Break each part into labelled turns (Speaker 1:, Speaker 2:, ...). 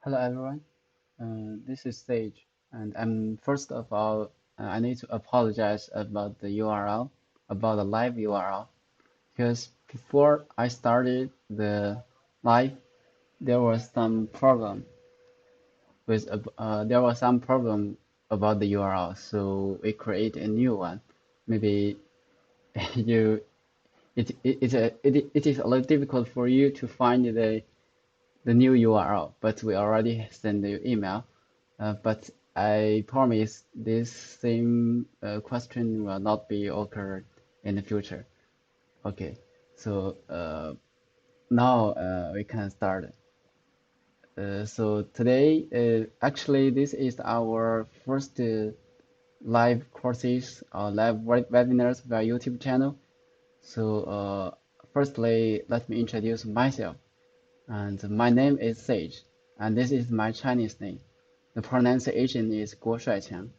Speaker 1: Hello everyone, this is Sage, and first of all, I need to apologize about the URL, about the live URL, because before I started the live, there was some problem there was some problem about the URL, so we create a new one. Maybe you it is a little difficult for you to find the new URL, but we already sent you email. But I promise this same question will not be occurred in the future. Okay, so now we can start. So today, actually, this is our first live courses or live webinars via YouTube channel. So firstly, let me introduce myself. And my name is Sage, and this is my Chinese name. The pronunciation is Guo Shuaiqiang.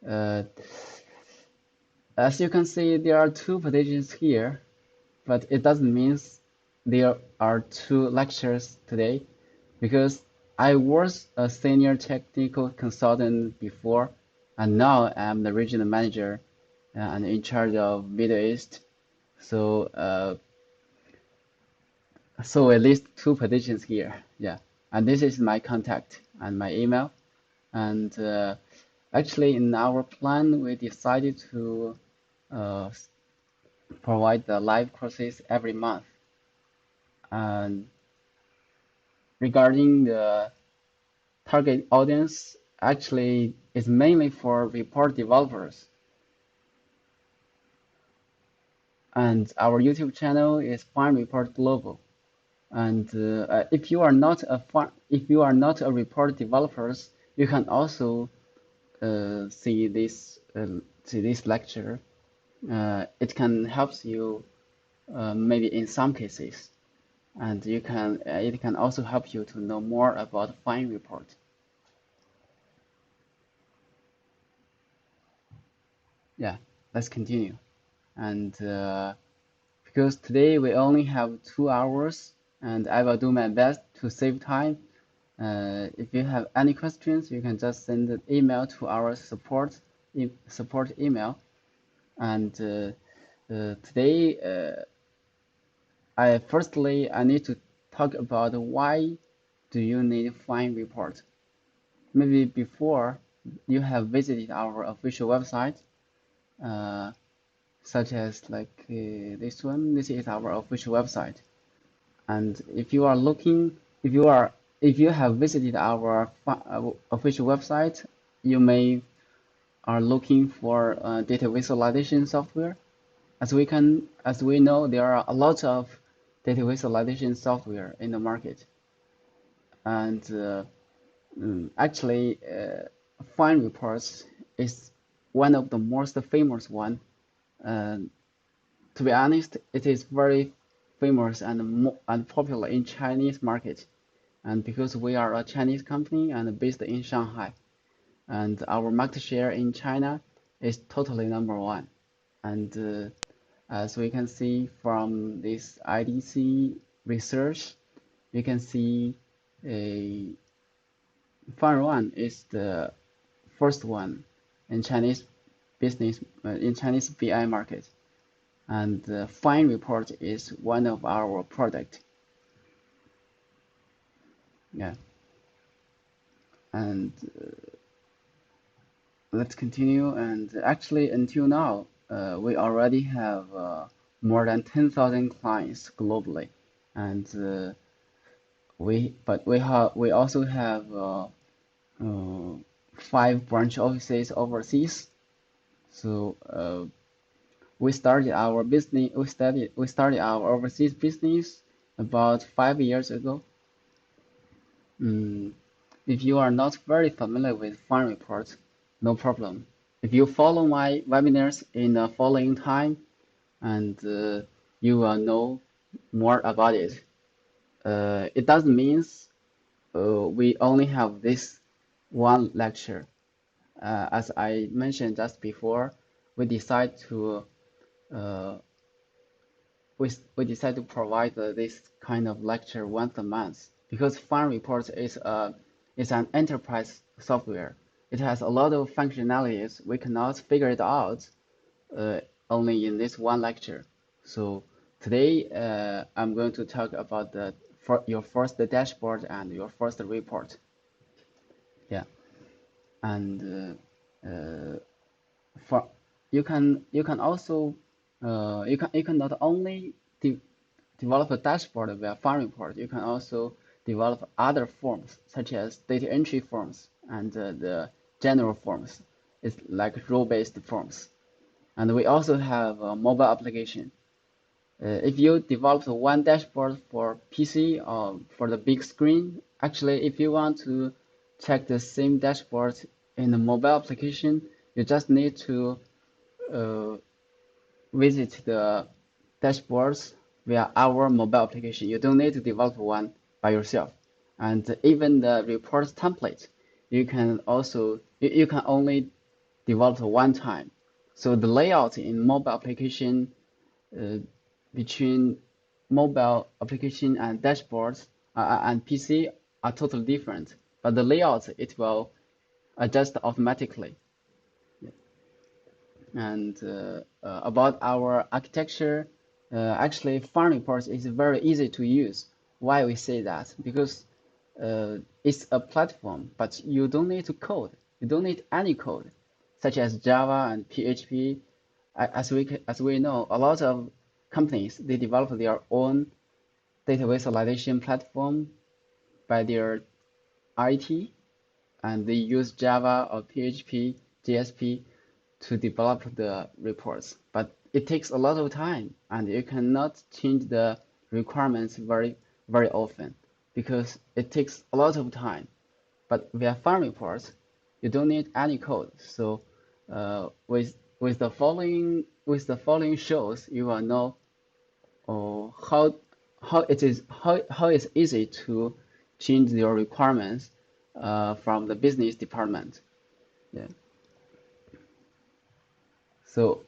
Speaker 1: Uh, as you can see, there are two positions here, but it doesn't mean there are two lectures today because I was a senior technical consultant before, and now I'm the regional manager and in charge of Middle East. So, so at least two positions here. Yeah, and this is my contact and my email. And actually, in our plan, we decided to uh, provide the live courses every month. And regarding the target audience, actually, it's mainly for report developers. And our YouTube channel is FineReport Global. And if you are not a report developers, you can also see this lecture. It can help you maybe in some cases, and it can also help you to know more about FineReport. Yeah, let's continue. And because today we only have 2 hours, and I will do my best to save time. If you have any questions, you can just send an email to our support email. And today, I need to talk about why do you need FineReport. Maybe before you have visited our official website, uh, such as like this one. This is our official website. And if you are looking, if you have visited our official website, you may are looking for data visualization software. As we know, there are a lot of data visualization software in the market, and actually, Fine Reports is one of the most famous one. Uh, to be honest, it is very famous and popular in Chinese market. And because we are a Chinese company and based in Shanghai, and our market share in China is totally number one. And as we can see from this IDC research, you can see a Fine is the first one in Chinese in Chinese BI market, and the Fine Report is one of our product. Yeah, and let's continue. And actually, until now, we already have more than 10,000 clients globally, and we also have uh, 5 branch offices overseas. So we started our overseas business about 5 years ago. Mm, if you are not very familiar with Fund Reports, no problem. If you follow my webinars in the following time, and you will know more about it. It doesn't mean we only have this one lecture. As I mentioned just before, we decide to uh, we decide to provide this kind of lecture once a month because Fund Reports is a It's an enterprise software. It has a lot of functionalities. We cannot figure it out uh, only in this one lecture. So today I'm going to talk about for your first dashboard and your first report. Yeah, and for you can also you can not only develop a dashboard via FineReport, you can also develop other forms such as data entry forms and the general forms. It's like role-based forms. And we also have a mobile application. If you develop one dashboard for PC or for the big screen, actually, if you want to check the same dashboard in the mobile application, you just need to uh, visit the dashboards via our mobile application. You don't need to develop one by yourself. And even the reports template, you can only develop one time. So the layout in mobile application uh, between mobile application and dashboards and PC are totally different. But the layout it will adjust automatically. And about our architecture, actually, FineReport is very easy to use. Why we say that? Because it's a platform, but you don't need to code. You don't need any code, such as Java and PHP. As we know, a lot of companies they develop their own data visualization platform by their IT, and they use Java or PHP, JSP to develop the reports. But it takes a lot of time, and you cannot change the requirements very often because it takes a lot of time. But via FineReport, you don't need any code. So with the following shows, you will know how it's easy to change your requirements from the business department. Yeah. So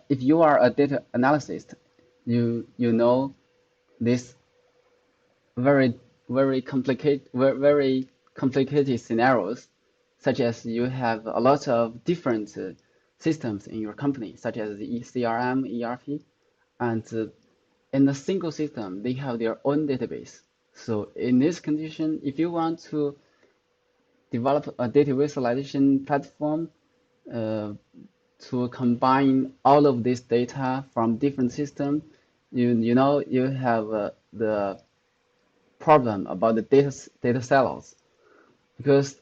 Speaker 1: if you are a data analyst, you know this very very complicated scenarios, such as you have a lot of different systems in your company, such as the CRM, ERP, and in a single system they have their own database. So in this condition, if you want to develop a data visualization platform uh, to combine all of this data from different systems, you have the problem about the data silos because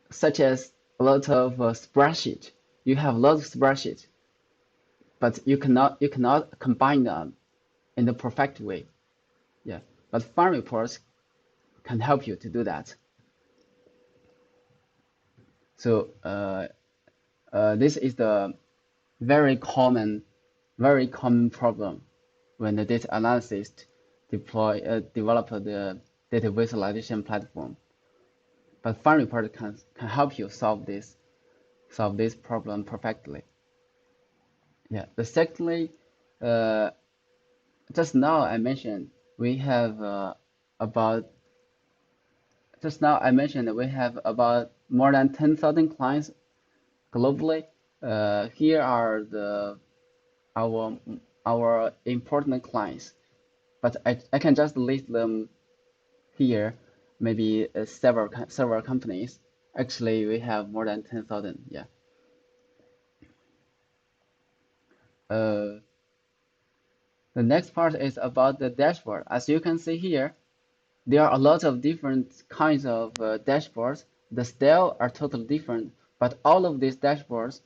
Speaker 1: such as a lot of spreadsheet, you have a lot of spreadsheet, but you cannot combine them in the perfect way. Yeah, but FineReports can help you to do that. So this is the very common very common problem when the data analyst develop the data visualization platform. But FineReport can help you solve this problem perfectly. Yeah. The secondly, uh, just now I mentioned we have about just now I mentioned that we have about more than 10,000 clients globally. Here are our our important clients, but I can just list them here. Maybe several companies. Actually, we have more than 10,000. Yeah. Uh, the next part is about the dashboard. As you can see here, there are a lot of different kinds of dashboards. The style are totally different, but all of these dashboards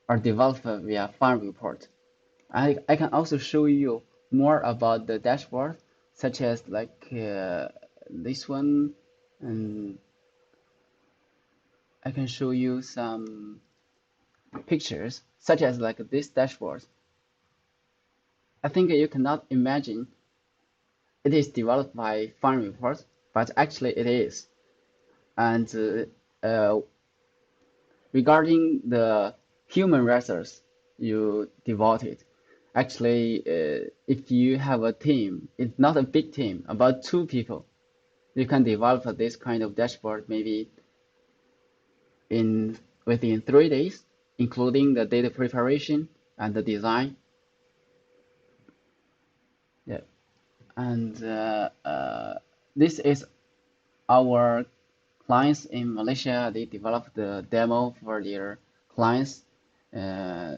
Speaker 1: are developed via FineReport. I can also show you more about the dashboard, such as like this one, and I can show you some pictures, such as like this dashboard. I think you cannot imagine it is developed by FineReport, but actually it is. And regarding the human resource you devoted, actually, if you have a team, it's not a big team, about two people. You can develop this kind of dashboard maybe in within 3 days, including the data preparation and the design. Yeah, and this is our clients in Malaysia. They developed the demo for their clients. Uh,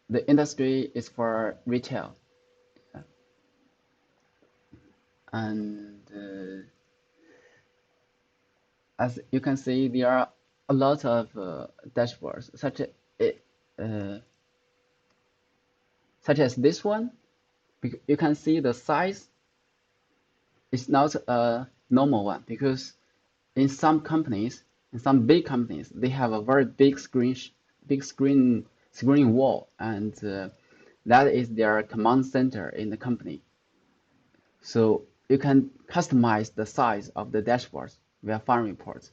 Speaker 1: the industry is for retail, and as you can see, there are a lot of dashboards, uh, such as this one. You can see the size is not a normal one because in some companies, in some big companies, they have a very big screen wall, and that is their command center in the company. So you can customize the size of the dashboards via FineReport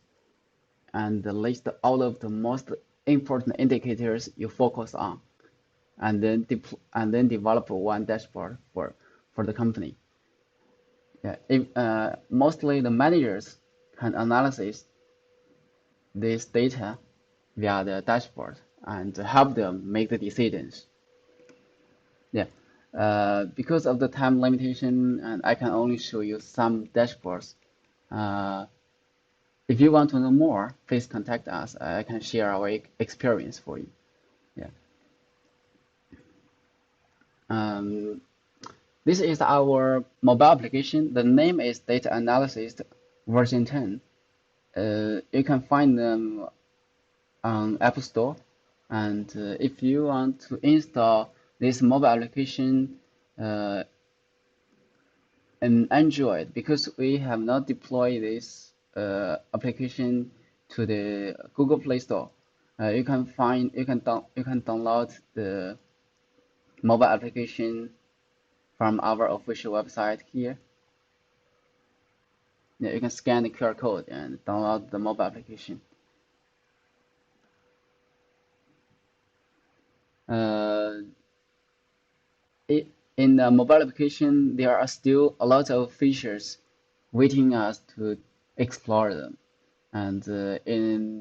Speaker 1: and list all of the most important indicators you focus on, and then develop one dashboard for the company. Yeah, mostly the managers can analyze this data via the dashboard and help them make the decisions. Yeah, because of the time limitation, and I can only show you some dashboards. Uh, if you want to know more, please contact us. I can share our experience for you. Yeah. Um, this is our mobile application. The name is Data Analysis version 10. You can find them on App Store. And if you want to install this mobile application uh, in Android, because we have not deployed this application to the Google Play Store, you can download the mobile application from our official website here. Yeah, you can scan the QR code and download the mobile application. Uh, in the mobile application, there are still a lot of features waiting us to explore them. And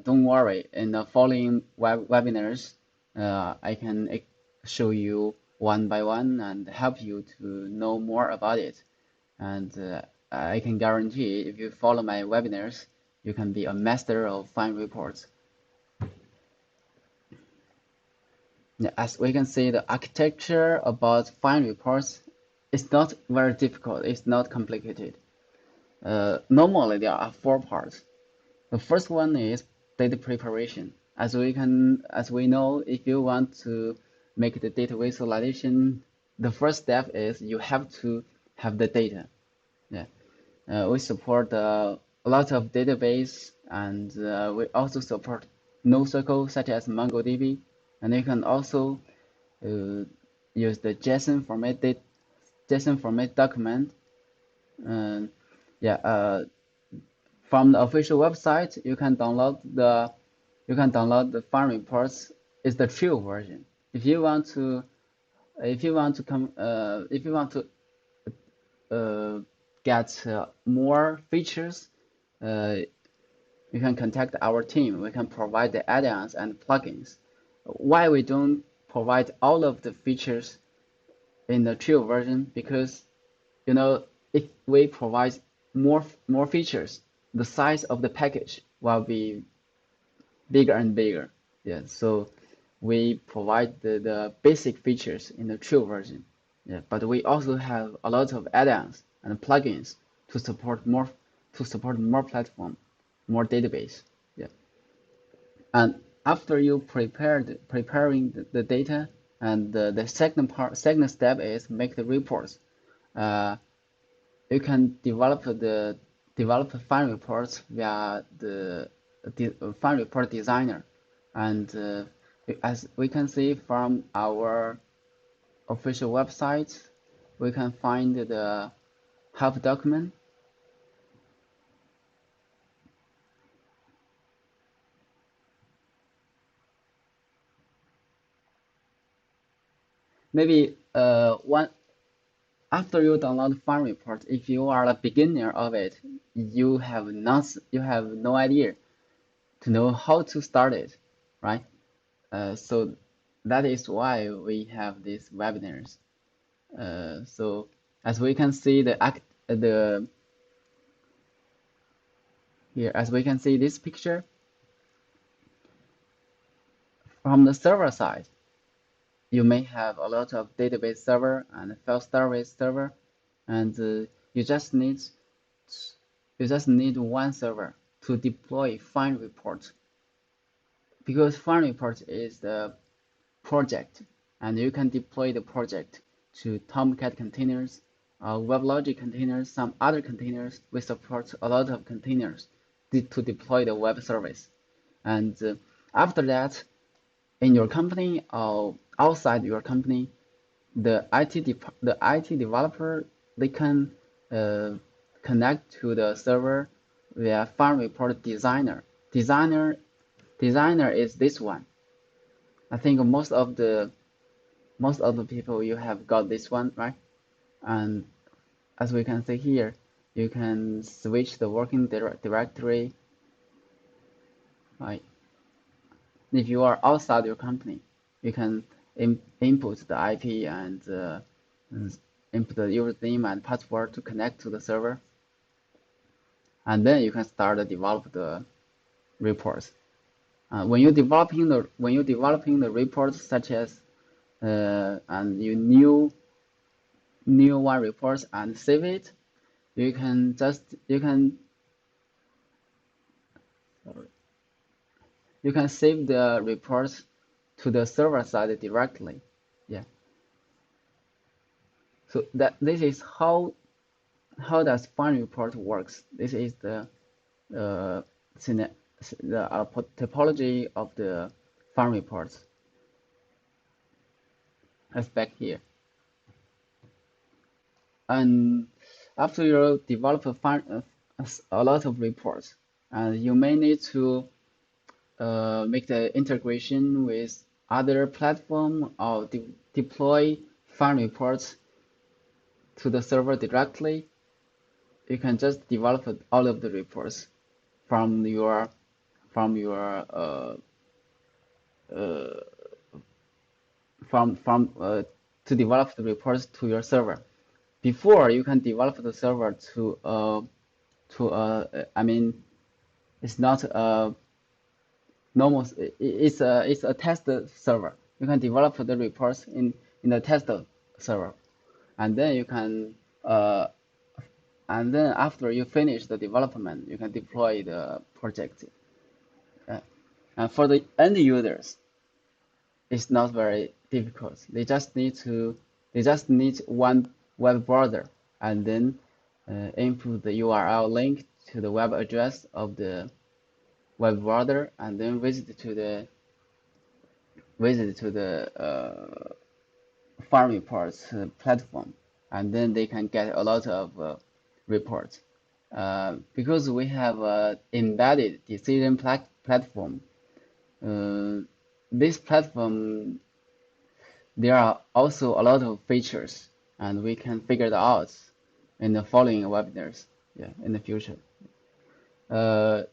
Speaker 1: don't worry, in the following webinars, I can show you one by one and help you to know more about it. And I can guarantee if you follow my webinars, you can be a master of FineReports. As we can see, the architecture about FineReports is not very difficult. It's not complicated. Normally, there are 4 parts. The first one is data preparation. As we know, if you want to make the data visualization, the first step is you have to have the data. Yeah, we support a lot of database, and we also support NoSQL such as MongoDB, and you can also uh, use the JSON format document. And yeah, from the official website, you can download the FineReports. It's the true version. If you want to if you want to uh, get more features, uh, you can contact our team. We can provide the add-ons and plugins. Why we don't provide all of the features in the true version? Because you know, if we provide more features, the size of the package will be bigger and bigger. Yeah, so we provide the basic features in the true version. Yeah, but we also have a lot of add-ons and plugins to support more platform, more database. Yeah, and after you preparing the data, and the second step is make the reports. Uh, you can develop FineReports via the FineReport designer, and as we can see from our official website, we can find the help document. Maybe after you download FineReport, if you are a beginner of it, you have no idea to know how to start it, right? So that is why we have these webinars. So as we can see the here, as we can see this picture from the server side, you may have a lot of database server and file storage server, and you just need one server to deploy FineReport, because FineReport is the project, and you can deploy the project to Tomcat containers, WebLogic containers, some other containers. We support a lot of containers to deploy the web service. And after that, in your company or outside your company, the IT developer, they can connect to the server via FineReport Designer. Designer is this one. I think most of the people you have got this one, right? And as we can see here, you can switch the working directory, right? If you are outside your company, you can input the IP and input the username and password to connect to the server, and then you can start to develop the reports. When you're developing the reports, such as and you new one reports and save it, you can save the reports to the server side directly. Yeah. So this is how does FineReport works. This is the topology of the FineReports aspect here. And after you develop a lot of reports, and you may need to make the integration with other platform or deploy FineReports to the server directly. You can just develop all of the reports from your from to develop the reports to your server. Before you can develop the server I mean, it's not a normal, it's a test server. You can develop the reports in the test server, and then you can and then after you finish the development, you can deploy the project. And for the end users, it's not very difficult. They just need one web browser, and then input the URL link to the web address of the web browser, and then visit to the FineReports platform, and then they can get a lot of reports. Because we have an embedded decision platform, this platform, there are also a lot of features, and we can figure it out in the following webinars, yeah, in the future. The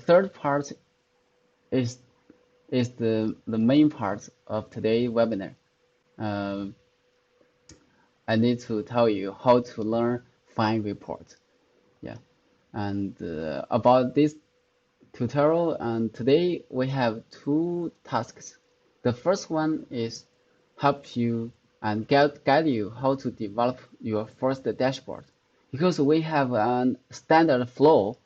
Speaker 1: third part is the main part of today's webinar. I need to tell you how to learn FineReport. Yeah, and about this tutorial, and today we have two tasks. The first one is help you and guide you how to develop your first dashboard, because we have a standard flow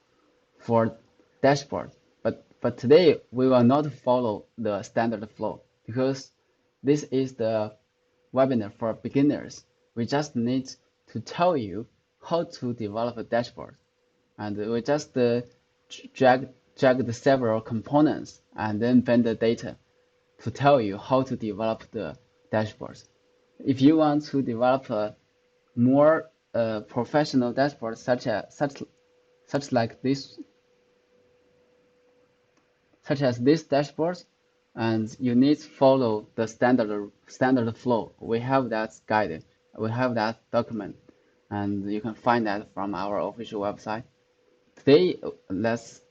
Speaker 1: for dashboard, but today we will not follow the standard flow, because this is the webinar for beginners. We just need to tell you how to develop a dashboard, and we just drag the several components and then bend the data to tell you how to develop the dashboards. If you want to develop a more professional dashboard, such as this dashboard, and you need to follow the standard flow. We have that guided. we have that document, and you can find that from our official website. Today, let's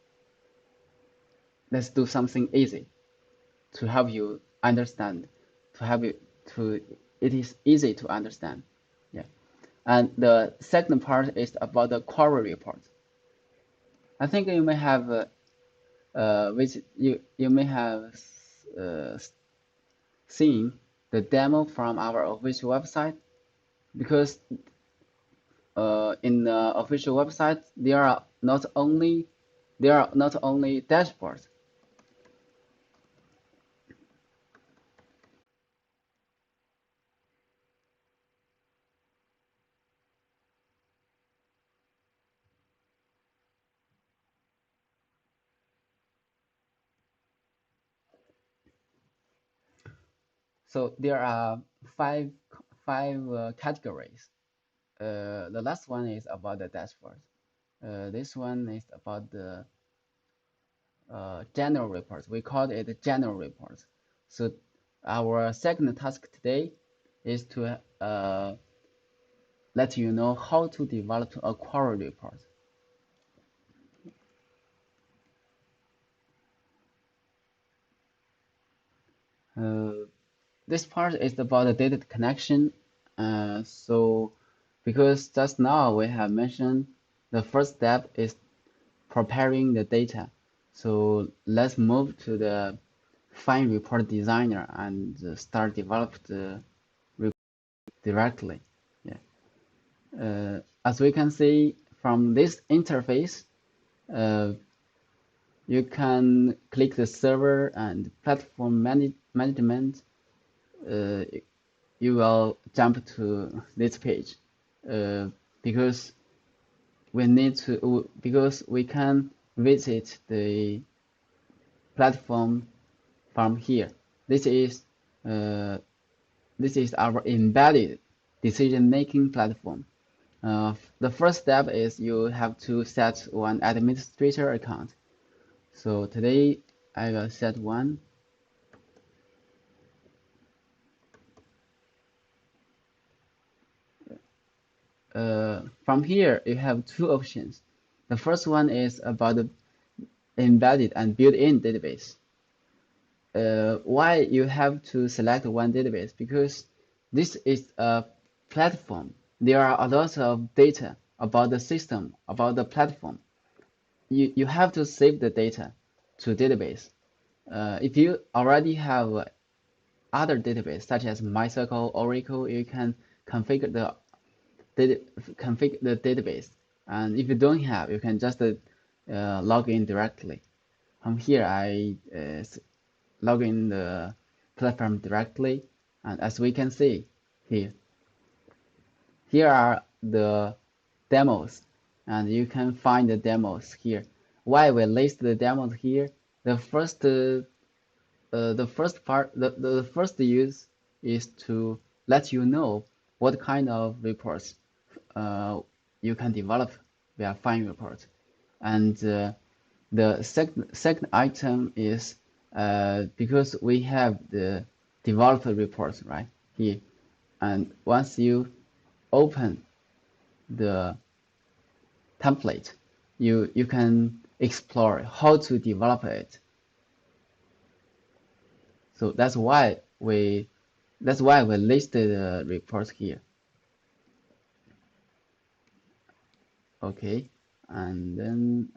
Speaker 1: do something easy to help you understand, to help you to it is easy to understand. Yeah. And the second part is about the query report. I think you may have which you may have uh, seen the demo from our official website, because in the official website there are not only dashboards. So there are five categories. The last one is about the dashboard. This one is about the general reports. We call it general reports. So our second task today is to let you know how to develop a query report. Uh, this part is about the data connection. So because just now we have mentioned the first step is preparing the data. So let's move to the FineReport designer and start develop the report directly. Yeah. As we can see from this interface, uh, you can click the server and platform management. Uh, you will jump to this page because because we can visit the platform from here. This is uh, this is our embedded decision-making platform. The first step is you have to set one administrator account. So today I will set one. From here you have two options. The first one is about the embedded and built-in database. Why you have to select one database? Because this is a platform. There are a lot of data about the system, about the platform. You have to save the data to database. If you already have other database such as MySQL, Oracle, you can configure the configure the database. And if you don't have, you can just log in directly. From here, I log in the platform directly, and as we can see here, here are the demos, and you can find the demos here. Why we list the demos here? The first use is to let you know what kind of reports uh, you can develop via FineReport. And the second item is because we have the developer reports right here, and once you open the template, you can explore how to develop it. So that's why we listed the reports here. Okay, and then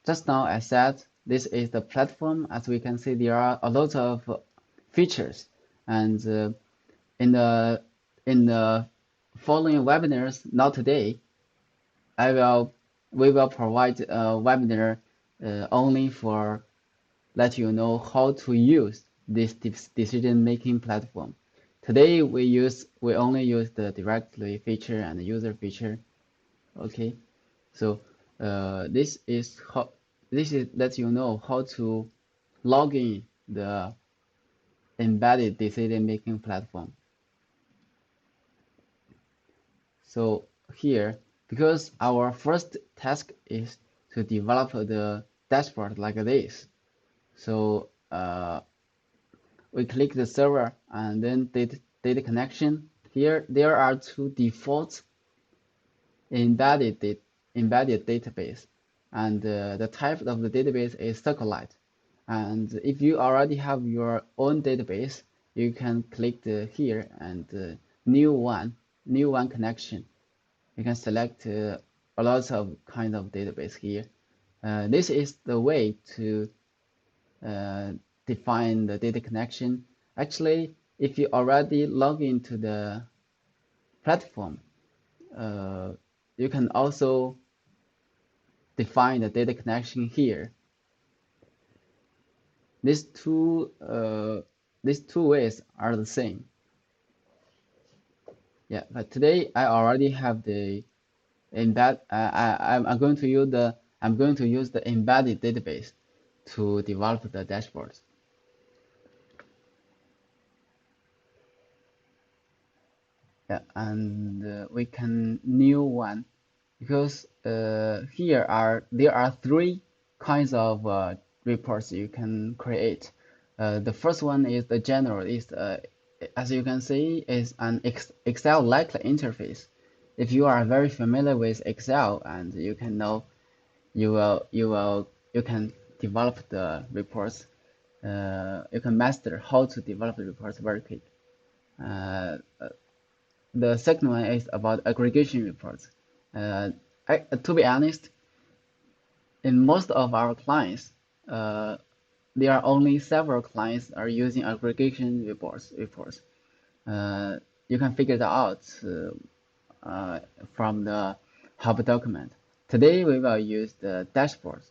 Speaker 1: just now I said this is the platform. As we can see, there are a lot of features, and in the in the following webinars, not today, I will we will provide a webinar only for let you know how to use this decision-making platform. Today we only use the directory feature and the user feature. Okay, so this is let you know how to log in the embedded decision-making platform. So here, because our first task is to develop the dashboard like this, so we click the server and then data connection. Here there are two default embedded embedded database, and the type of the database is SQLite. And if you already have your own database, you can click here and new one connection. You can select a lot of kind of database here. This is the way to uh, define the data connection. Actually, if you already log into the platform, uh, you can also define the data connection here. These two ways are the same. Yeah, but today I already have the embed. I'm going to use the embedded database to develop the dashboards. Yeah, and we can new one because there are three kinds of reports you can create. The first one is the general. As you can see, is an Excel-like interface. If you are very familiar with Excel, and you can know, you can develop the reports. You can master how to develop the reports very quick. Uh, the second one is about aggregation reports. To be honest, in most of our clients, uh, there are only several clients are using aggregation reports. Uh, you can figure that out from the help document. Today we will use the dashboards.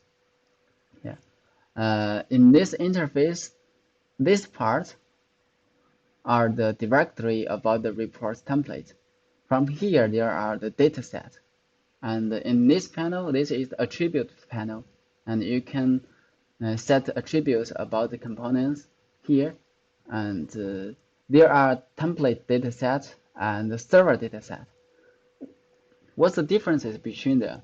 Speaker 1: Yeah. In this interface, this part are the directory about the reports template. From here, there are the data set. And in this panel, this is the attribute panel. And you can set attributes about the components here. And there are template data set and the server data set. What's the differences between them?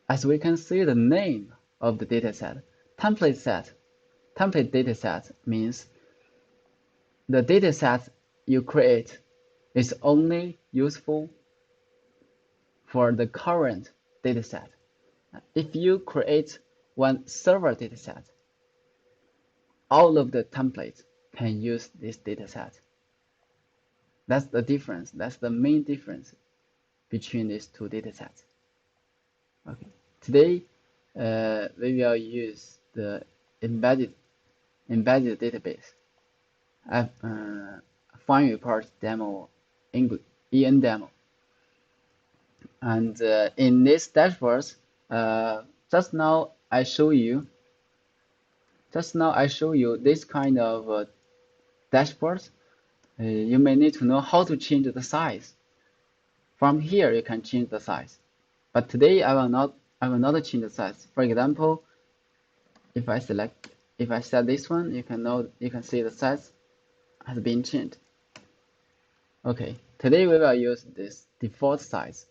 Speaker 1: As we can see the name of the data set, template data set means the data set you create is only useful for the current data set. If you create one server data set, all of the templates can use this data set. That's the difference. That's the main difference between these two data sets. Okay. Today, we will use the embedded database. FineReport demo, English EN demo, and in this dashboards, just now I show you this kind of dashboards. You may need to know how to change the size. From here, you can change the size. But today, I will not change the size. For example, if I set this one, you can see the size has been changed. Okay, today we will use this default size.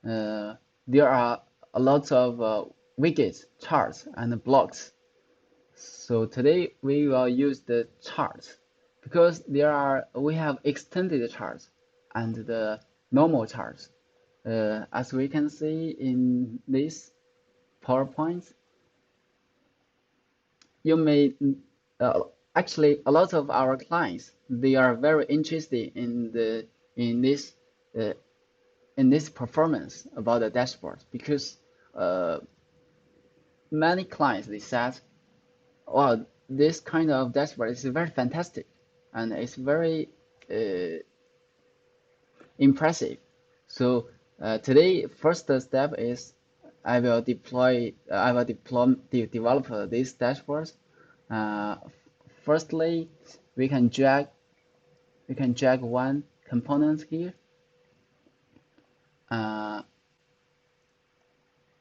Speaker 1: There are a lot of widgets, charts, and blocks. So today we will use the charts because we have extended charts and the normal charts. As we can see in this PowerPoint, you may actually a lot of our clients, they are very interested in this uh, in this performance about the dashboard because many clients they said, well, this kind of dashboard is very fantastic and it's very impressive. So today, first step is I will develop these dashboards. Uh, Firstly, we can drag one component here. After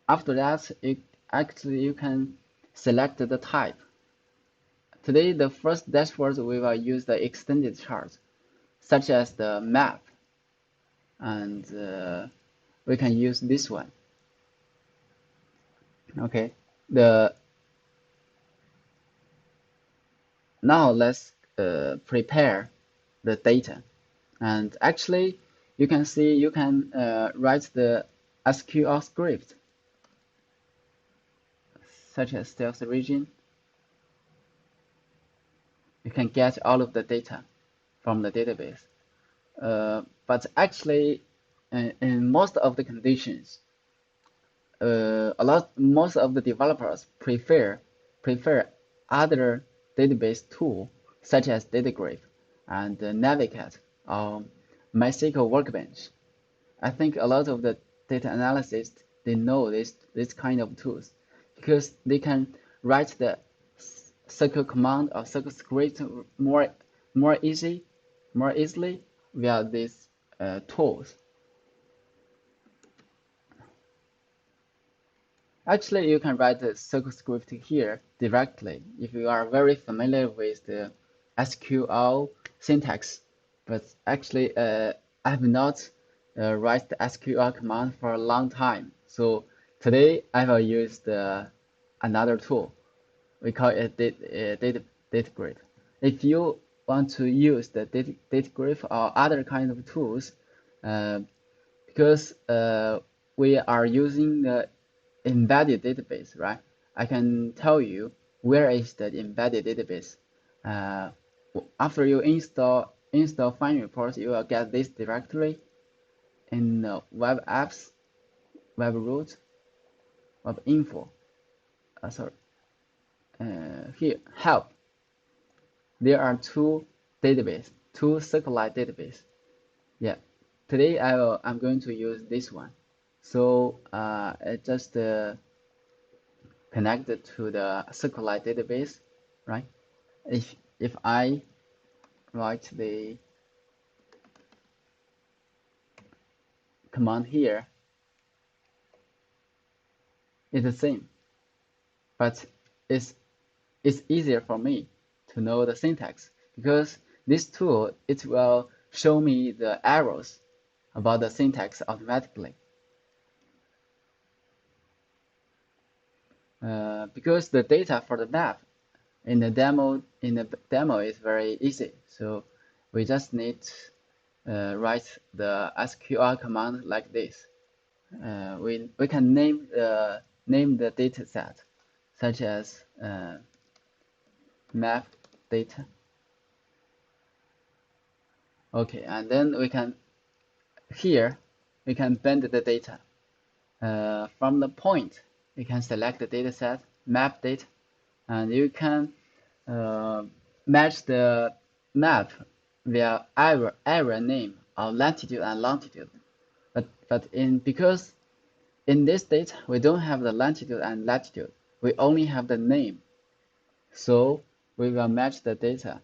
Speaker 1: that, you can select the type. Today, the first dashboard we will use the extended charts, such as the map, and we can use this one. Okay, now let's prepare the data. And actually, you can see you can write the SQL script such as sales region. You can get all of the data from the database. But actually, in most of the conditions, most of the developers prefer other database tool such as Datagraph and Navicat or MySQL Workbench. I think a lot of the data analysts they know this kind of tools because they can write the SQL command or SQL script more easy more easily via these tools. Actually, you can write the SQL script here directly if you are very familiar with the SQL syntax. But actually, I have not write the SQL command for a long time. So today I will use another tool. We call it data grid. If you want to use the data grid or other kind of tools, uh, because we are using the embedded database, right? I can tell you where is the embedded database. Uh, After you install FineReport, you will get this directory in web apps, web root, web info. Sorry, here help. There are two SQLite database. Yeah, today I'm going to use this one. So it just connected to the SQLite database, right? If I write the command here, it's the same, but it's it's easier for me to know the syntax because this tool it will show me the errors about the syntax automatically. Because the data for the map in the demo is very easy, so we just need write the SQL command like this. We can name the data set such as map data. Okay, and then we can here we can bend the data from the point. You can select the data set map data, and you can match the map via area name or latitude and longitude. But because in this data we don't have the longitude and latitude, we only have the name. So we will match the data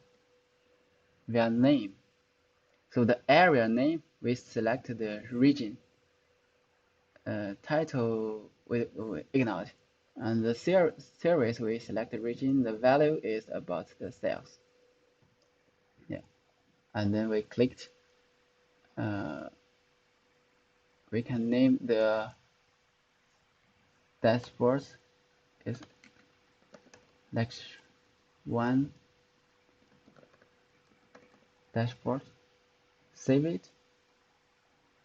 Speaker 1: via name. So the area name we select the region. Title we ignore it. And the series we select the region, the value is about the sales. Yeah. And then we clicked. We can name the dashboard is lecture 1 dashboard. Save it.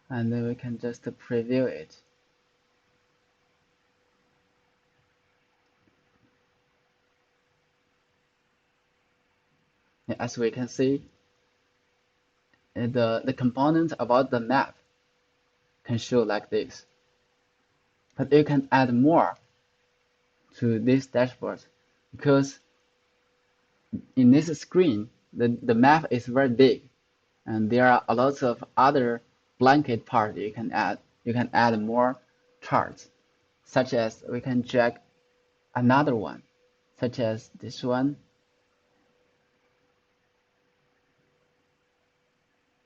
Speaker 1: And then we can just preview it. As we can see, the component about the map can show like this. But you can add more to this dashboard because in this screen, the map is very big and there are a lot of other blanket parts you can add. You can add more charts, such as we can drag another one, such as this one.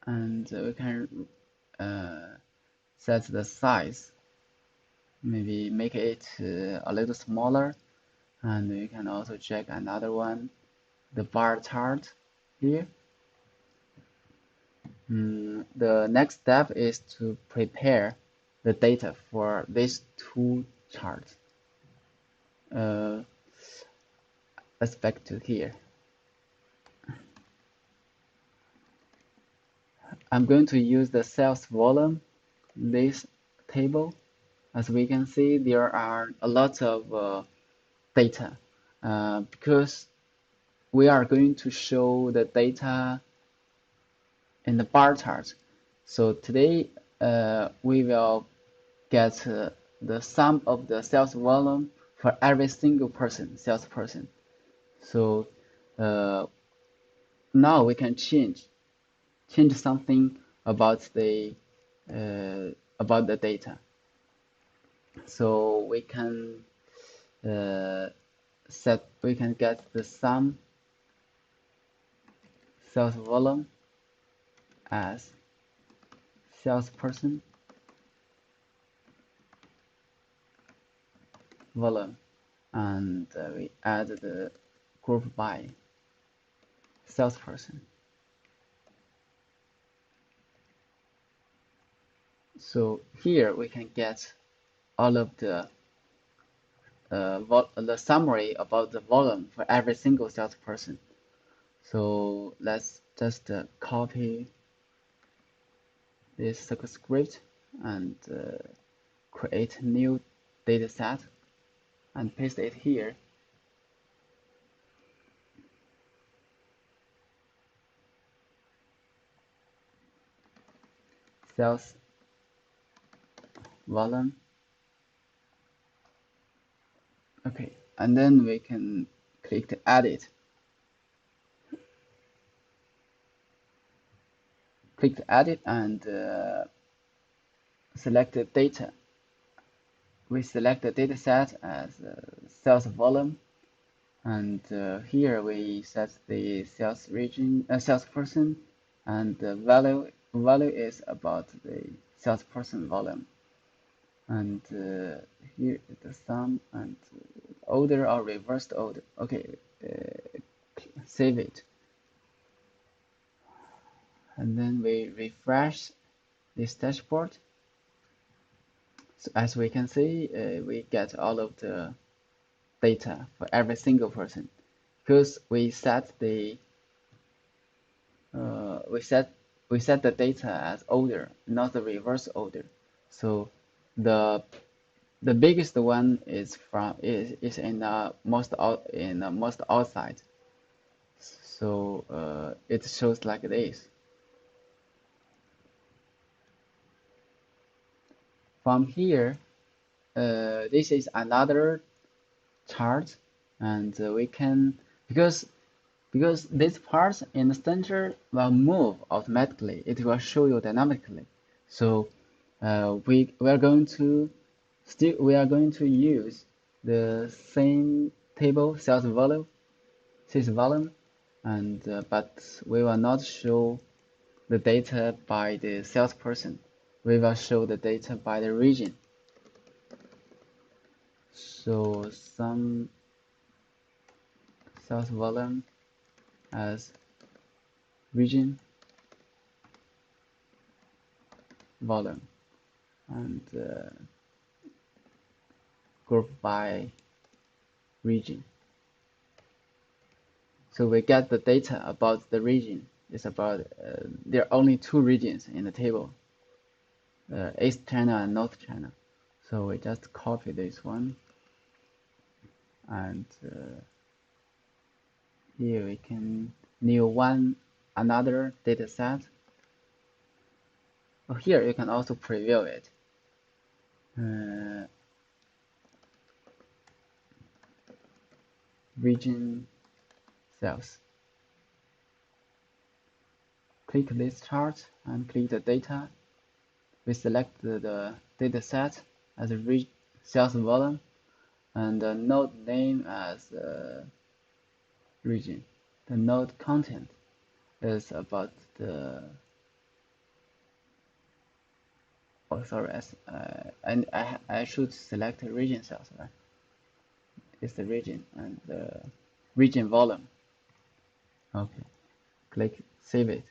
Speaker 1: And we can set the size, maybe make it a little smaller. And we can also check another one, the bar chart here. The next step is to prepare the data for these two charts. Let's back to here. I'm going to use the sales volume, this table. As we can see, there are a lot of data because we are going to show the data in the bar chart. So today we will get the sum of the sales volume for every single person, salesperson. So uh, now we can change something about the data. So uh, we can get the sum sales volume as salesperson volume, and we add the group by salesperson. So here we can get all of the summary about the volume for every single salesperson. So let's just copy this script and create a new data set and paste it here. Sales volume. Okay, and then we can click to edit. Click to edit and select the data. We select the data set as sales volume, and here we set the sales region, salesperson, and the value is about the salesperson volume, and here is the sum and order or reversed order. Okay, save it, and then we refresh this dashboard. So as we can see, we get all of the data for every single person because we set the we set the data as order, not the reverse order. So the the biggest one is in the most outside. So it shows like this. From here, this is another chart, and we can because these parts in the center will move automatically. It will show you dynamically. So we are going to use the same table sales volume, and but we will not show the data by the salesperson. We will show the data by the region. So some sales volume as region volume, and group by region. So we get the data about the region. It's about there are only two regions in the table, East China and North China. So we just copy this one, and here we can new another data set. Oh, here you can also preview it. Region cells. Click this chart and click the data. We select the data set as a sales volume and the node name as region. The node content is about the oh sorry, and I should select region cells, right? It's the region and the region volume. Okay, click save it.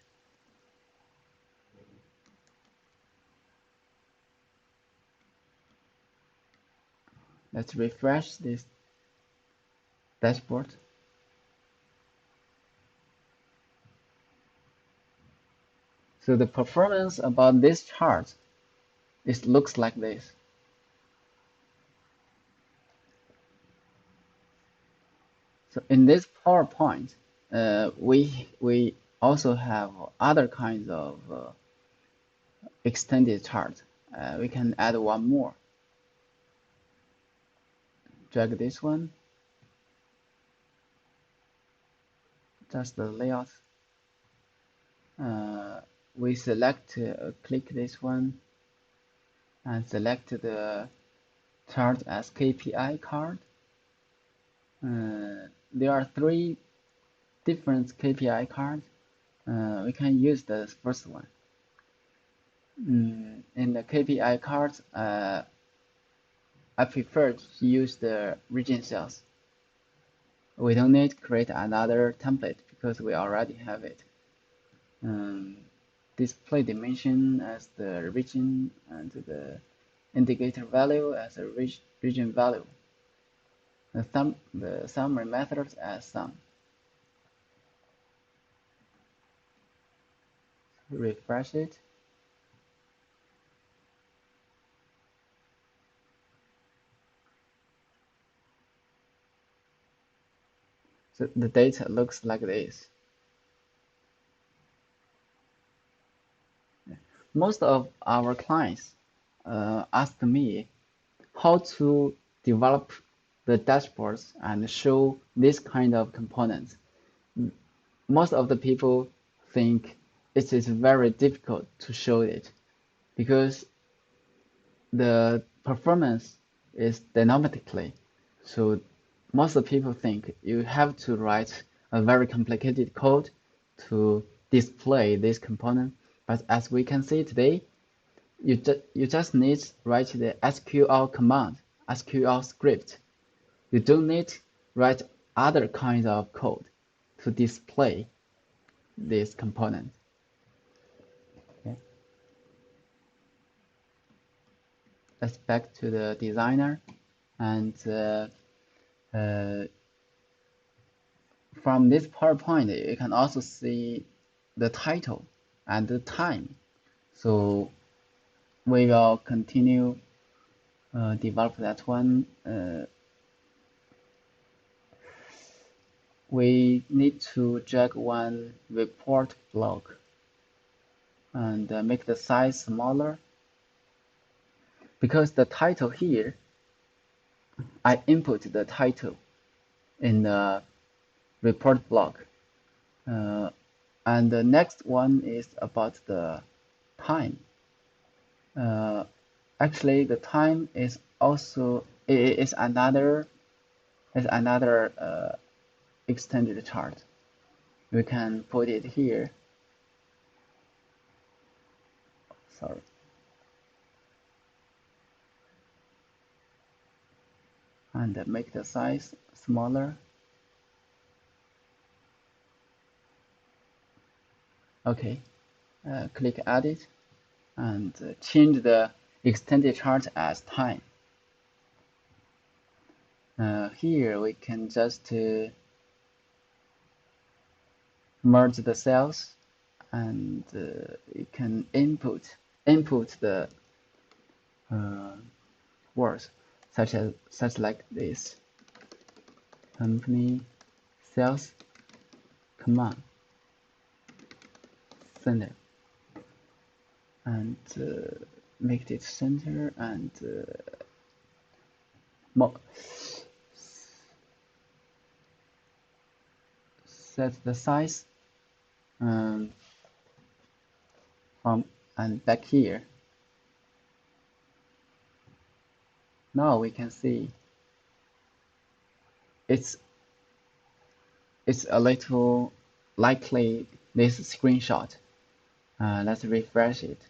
Speaker 1: Let's refresh this dashboard. So the performance about this chart, it looks like this. So in this PowerPoint, we also have other kinds of extended chart. We can add one more. Drag this one, just the layout. We select, click this one, and select the chart as KPI card. There are 3 different KPI cards. We can use the first one. In the KPI cards, I prefer to use the region cells. We don't need to create another template because we already have it. Display dimension as the region and the indicator value as a region value. The summary methods as sum. Refresh it. So the data looks like this. Most of our clients ask me how to develop the dashboards and show this kind of components. Most of the people think it is very difficult to show it because the performance is dynamically. So most of the people think you have to write a very complicated code to display this component. But as we can see today, you just need to write the SQL command, SQL script. You don't need to write other kinds of code to display this component. Okay. Let's back to the designer, and from this PowerPoint, you can also see the title and the time. So we will continue develop that one. We need to drag one report block and make the size smaller. Because the title here, I input the title in the report block. And the next one is about the time. Actually, the time is also another extended chart. We can put it here. Sorry. And make the size smaller. Okay, click edit and change the extended chart as time. Here we can just merge the cells, and you can input the words such like this: company sales command center, and make it center and set the size from and back here. Now we can see it's a little likely this screenshot. Let's refresh it.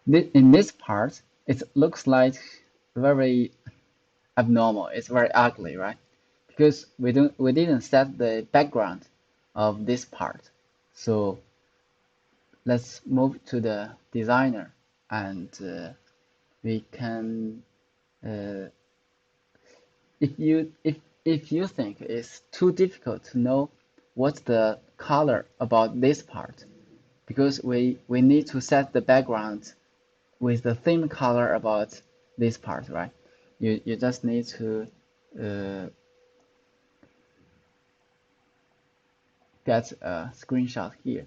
Speaker 1: In this part, it looks like very abnormal. It's very ugly, right? Because we didn't set the background of this part. So let's move to the designer, and we can if you think it's too difficult to know what's the color about this part, because we need to set the background with the same color about this part, right? You just need to uh, get a screenshot here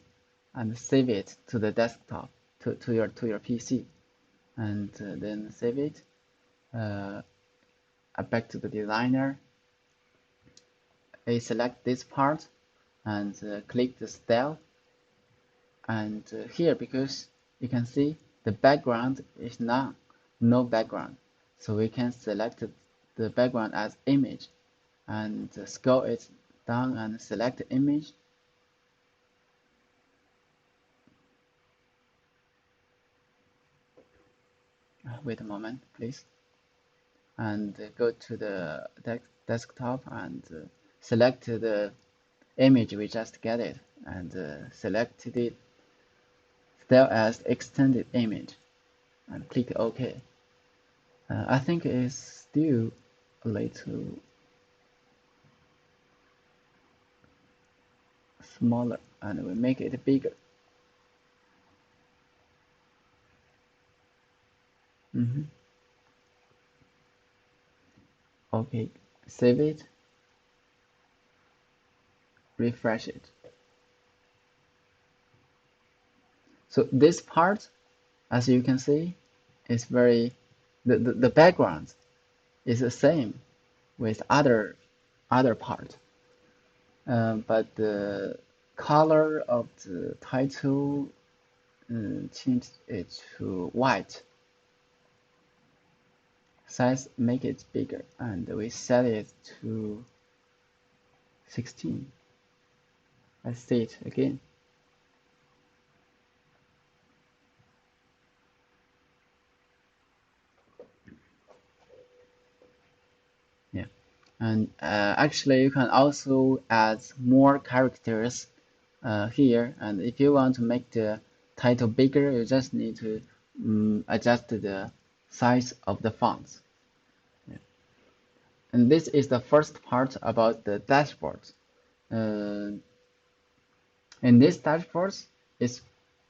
Speaker 1: and save it to the desktop to your PC, and then save it uh, back to the designer. I select this part and click the style, and here, because you can see the background is none, no background, so we can select the background as image and scroll it down and select the image. Wait a moment, please. And go to the desktop and select the image we just get it, and select it style as extended image and click OK. I think it's still a little smaller, and we make it bigger. Okay, save it, refresh it. So this part, as you can see, is the background is the same with other part, but the color of the title changed it to white. Size, make it bigger, and we set it to 16. Let's see it again. Yeah, and actually you can also add more characters here, and if you want to make the title bigger, you just need to adjust the size of the fonts. Yeah. And this is the first part about the dashboard. Uh, in this dashboard, is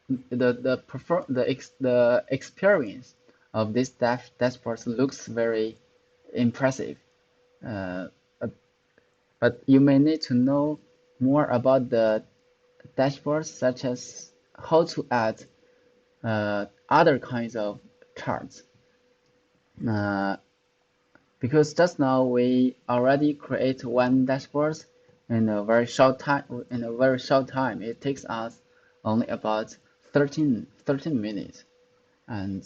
Speaker 1: the experience of this dashboard looks very impressive. Uh, but you may need to know more about the dashboards, such as how to add other kinds of charts. Uh, because just now we already create one dashboard in a very short time. In a very short time, it takes us only about 13 minutes, and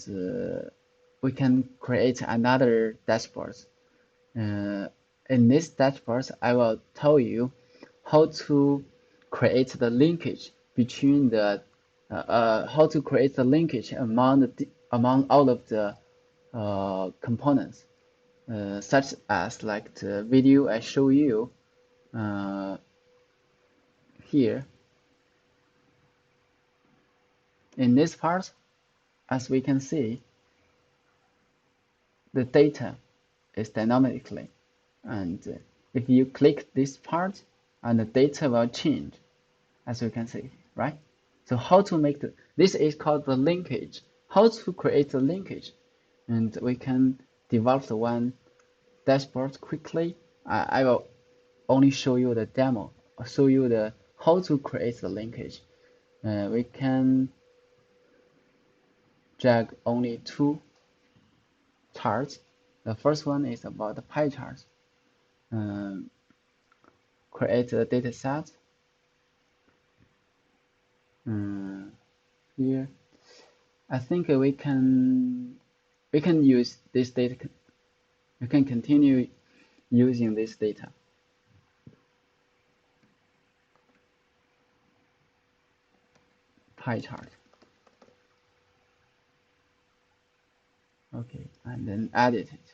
Speaker 1: we can create another dashboard. In this dashboard, I will tell you how to create the linkage between the how to create the linkage among all of the components, such as like the video I show you uh, here. In this part, as we can see, the data is dynamically, and if you click this part, and the data will change, as you can see, right? So how to make this is called the linkage. How to create the linkage, and we can develop the one dashboard quickly. I will only show you the demo. I'll show you the how to create the linkage. We can drag only two charts. The first one is about the pie chart. Create a data set. Here, I think we can use this data. We can continue using this data. Pie chart. Okay, and then edit it.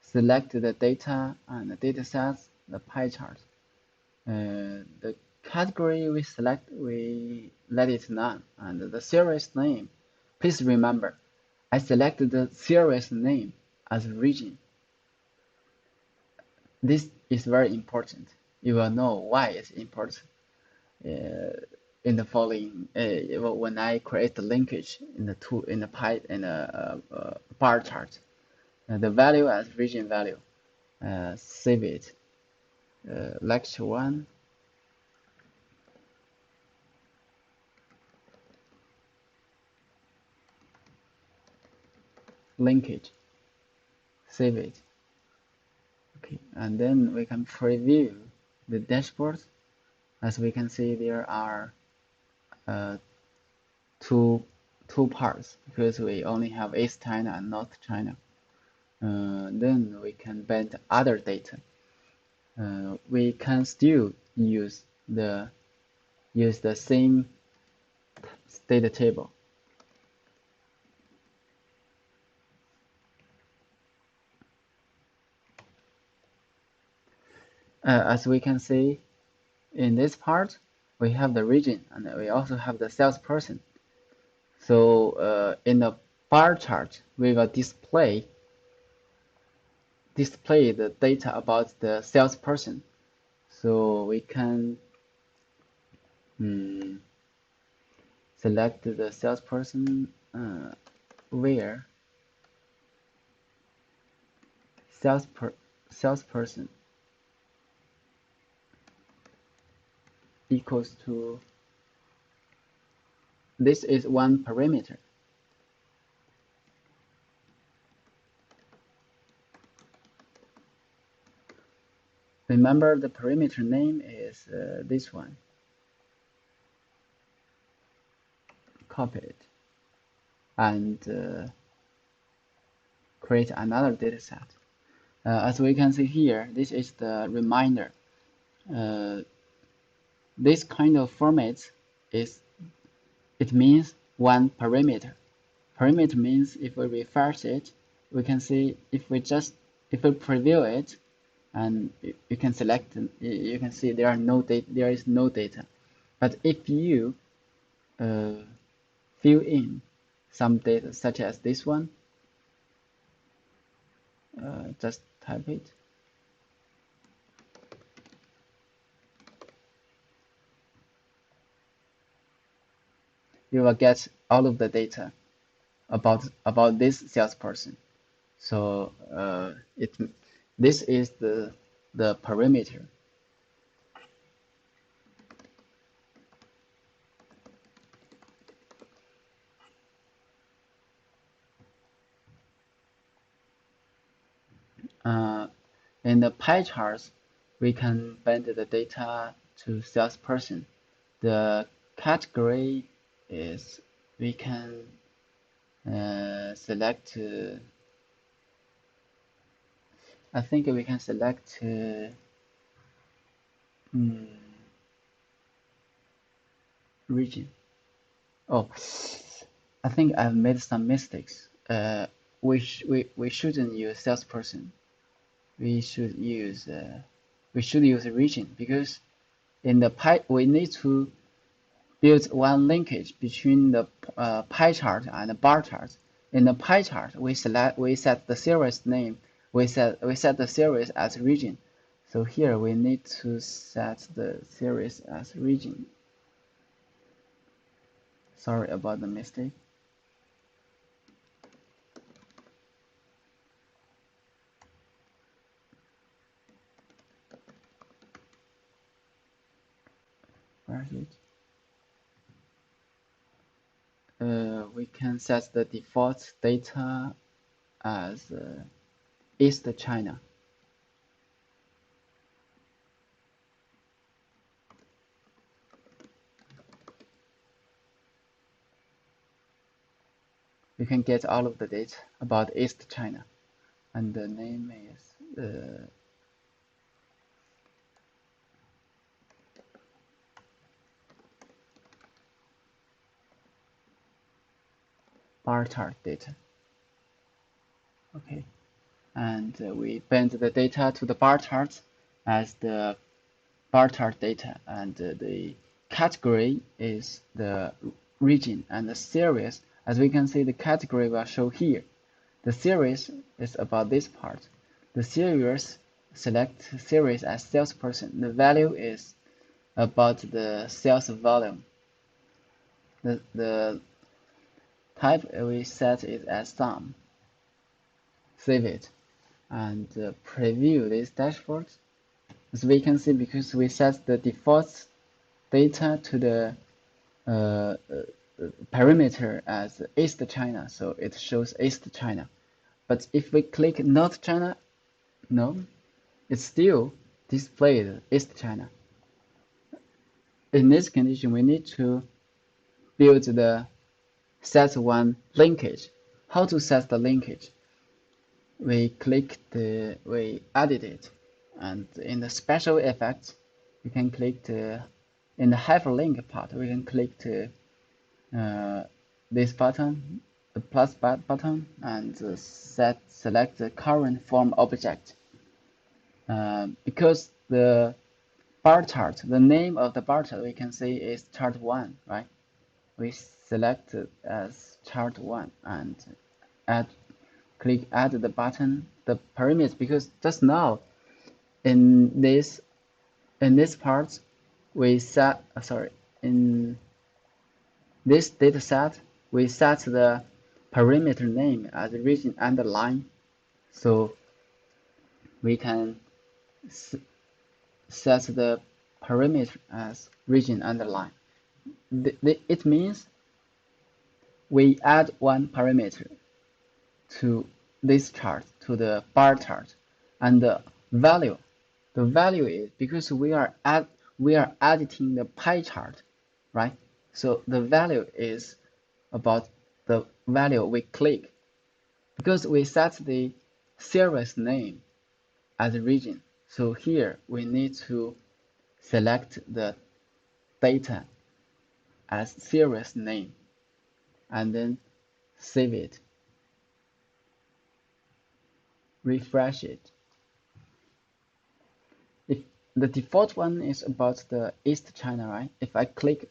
Speaker 1: Select the data and the data sets, the pie chart. The category we select, we let it none, and the series name. Please remember, I selected the series name as region. this is very important. You will know why it's important in the following when I create the linkage in the tool in the pie in a bar chart. The value as region value. Save it. Lecture one. Linkage. Save it. Okay, and then we can preview the dashboard. As we can see, there are uh, two parts because we only have East China and North China. Then we can bend other data. We can still use the same data table. As we can see in this part, we have the region and we also have the salesperson. So in the bar chart, we will display the data about the salesperson. So we can select the salesperson where salesperson equals to, this is one parameter. Remember the parameter name is this one. Copy it and create another data set. As we can see here, this is the reminder. This kind of format it means one parameter. Parameter means if we refresh it, we can see if we preview it, and you can select, you can see there is no data. But if you fill in some data such as this one, just type it. You will get all of the data about this salesperson. So this is the parameter. In the pie charts, we can bend the data to salesperson. The category is, we can select, I think we can select region. Oh, I think I've made some mistakes. We shouldn't use salesperson. We should use region, because in the pie we need to build one linkage between the pie chart and the bar chart. In the pie chart, we set the series name. We set the series as region. So here we need to set the series as region. Sorry about the mistake. Where is it? We can set the default data as East China. You can get all of the data about East China, and the name is bar chart data. Okay, and we bend the data to the bar chart as the bar chart data, and the category is the region, and the series, as we can see, the category will show here. The series is about this part. The series select series as salesperson. The value is about the sales volume. The type we set it as sum. Save it and preview this dashboard. As we can see, because we set the default data to the parameter as East China, so it shows East China. But if we click North China, no, it's still displayed East China. In this condition, we need to build the set one linkage. How to set the linkage? We edit it, and in the special effects, we can click in the hyperlink part, we can click this button, the plus button, and select the current form object. Because the bar chart, the name of the bar chart we can see is chart 1, right? We select it as chart 1 and click add the button, the parameters, because just now in this part we set in this data set we set the parameter name as region underline, so we can set the parameter as region underline. It means we add one parameter to this chart, to the bar chart, and the value is because we are editing the pie chart, right? So the value is about the value we click, because we set the series name as a region. So here we need to select the data as series name and then save it, refresh it. If the default one is about the East China, right? If I click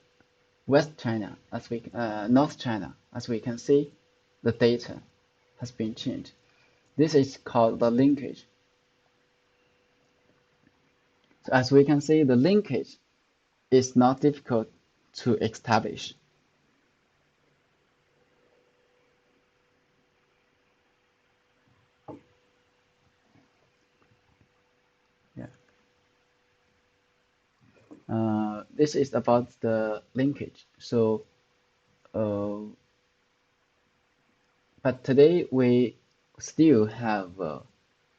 Speaker 1: West China, North China, as we can see, the data has been changed. This is called the linkage. So as we can see, the linkage is not difficult to establish. Yeah. This is about the linkage. So, but today we still have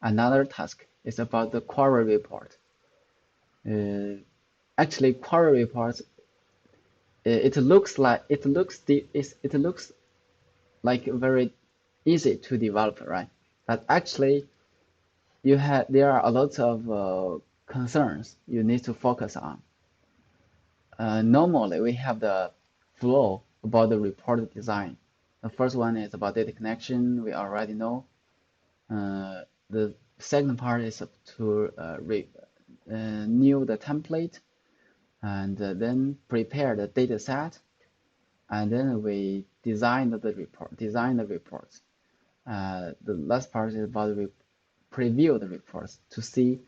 Speaker 1: another task. It's about the query report. Actually, query reports. It looks like very easy to develop, right? But actually, there are a lot of concerns you need to focus on. Normally, we have the flow about the report design. The first one is about data connection. We already know. The second part is to new the template, and then prepare the data set, and then we design the reports. The last part is about preview the reports to see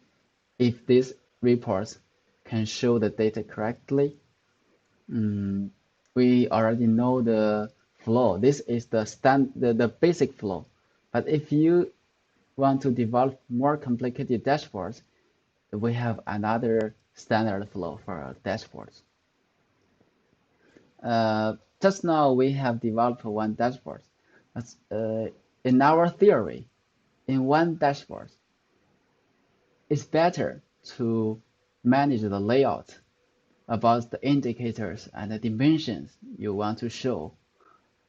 Speaker 1: if these reports can show the data correctly. We already know the flow. This is the basic flow. But if you want to develop more complicated dashboards, we have another standard flow for dashboards. Just now we have developed one dashboard. In our theory, in one dashboard, it's better to manage the layout about the indicators and the dimensions you want to show.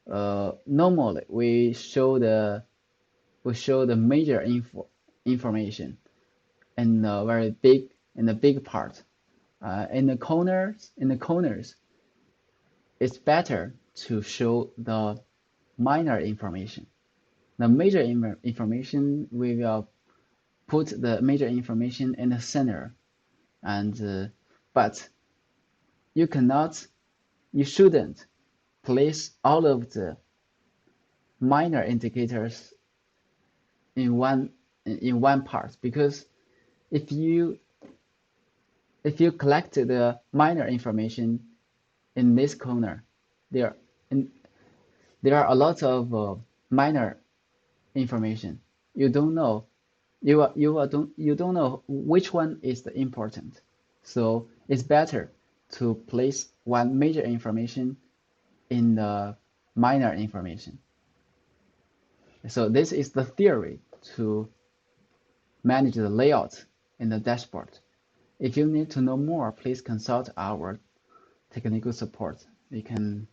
Speaker 1: Normally, we show the major information in the big part. In the corners, it's better to show the minor information. The major information, we will put the major information in the center, and but you shouldn't place all of the minor indicators in one part, because if you collect the minor information in this corner, there in, there are a lot of minor information. You don't know you don't know which one is the important. So it's better to place one major information in the minor information. So this is the theory to manage the layout in the dashboard. If you need to know more, please consult our technical support. We can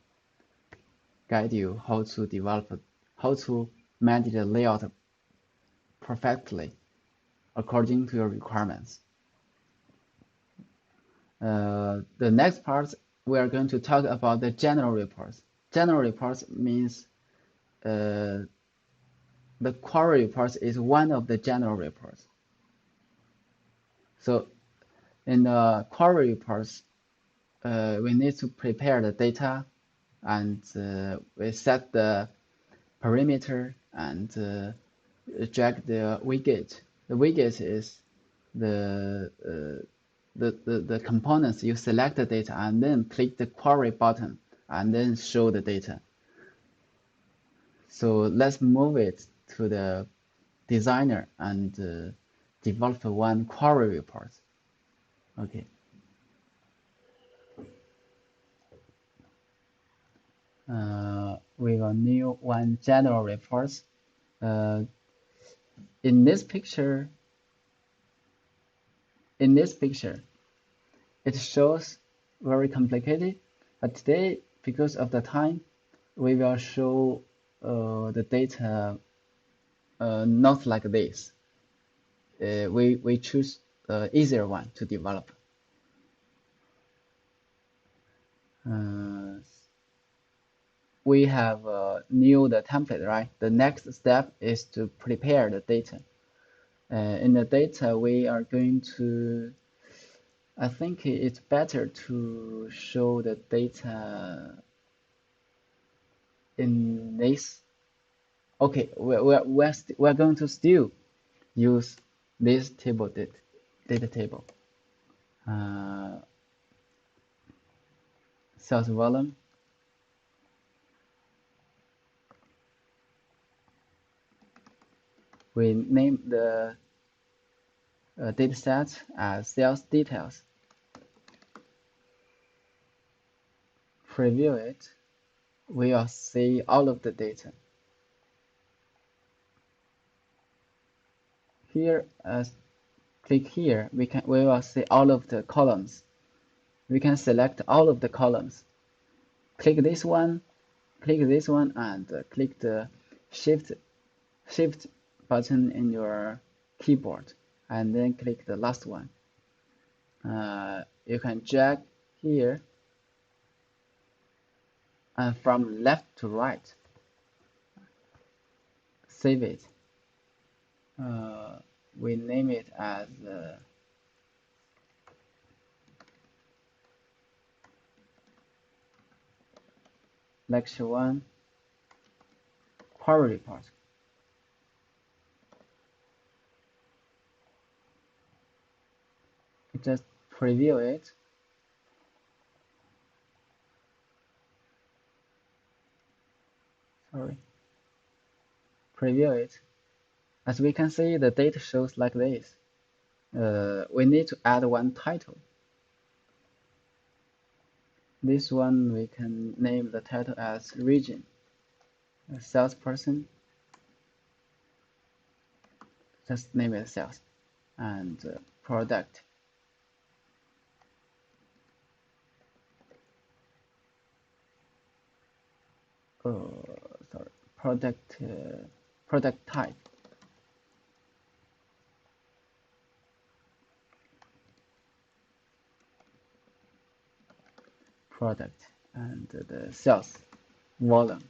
Speaker 1: guide you how to manage the layout perfectly according to your requirements. The next part, we are going to talk about the general reports. General reports means the query reports is one of the general reports. So in the query reports, we need to prepare the data and we set the parameter and drag the widget. The widget is the the components. You select the data and then click the query button and then show the data. So let's move it to the designer and develop one query report. Okay. We will new one general report. Uh, in this picture, it shows very complicated, but today, because of the time, we will show the data not like this. We choose easier one to develop. We have new the template, right? The next step is to prepare the data. In the data, we are going to, I think it's better to show the data in this. Okay, we're going to still use this table data table. Sales volume. We name the data set as sales details. Preview it. We will see all of the data. Here, click here. We will see all of the columns. We can select all of the columns. Click this one, and click the shift button in your keyboard, and then click the last one. You can drag here and from left to right. Save it. We name it as lecture 1 query report. Just preview it. Sorry. Preview it. As we can see, the data shows like this. We need to add one title. This one we can name the title as region. A salesperson. Just name it sales. And product. Sorry. Product type. Product and the sales volume.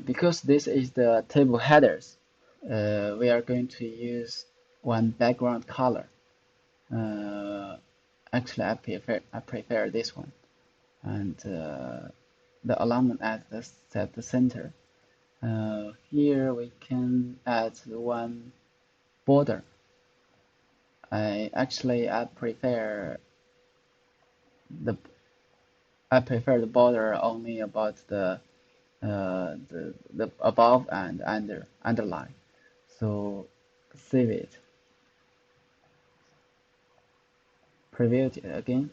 Speaker 1: Because this is the table headers, we are going to use one background color. Actually, I prefer this one, and the alignment at the center. Here we can add one border. I prefer the the border only about the above and underline. So save it, preview it again.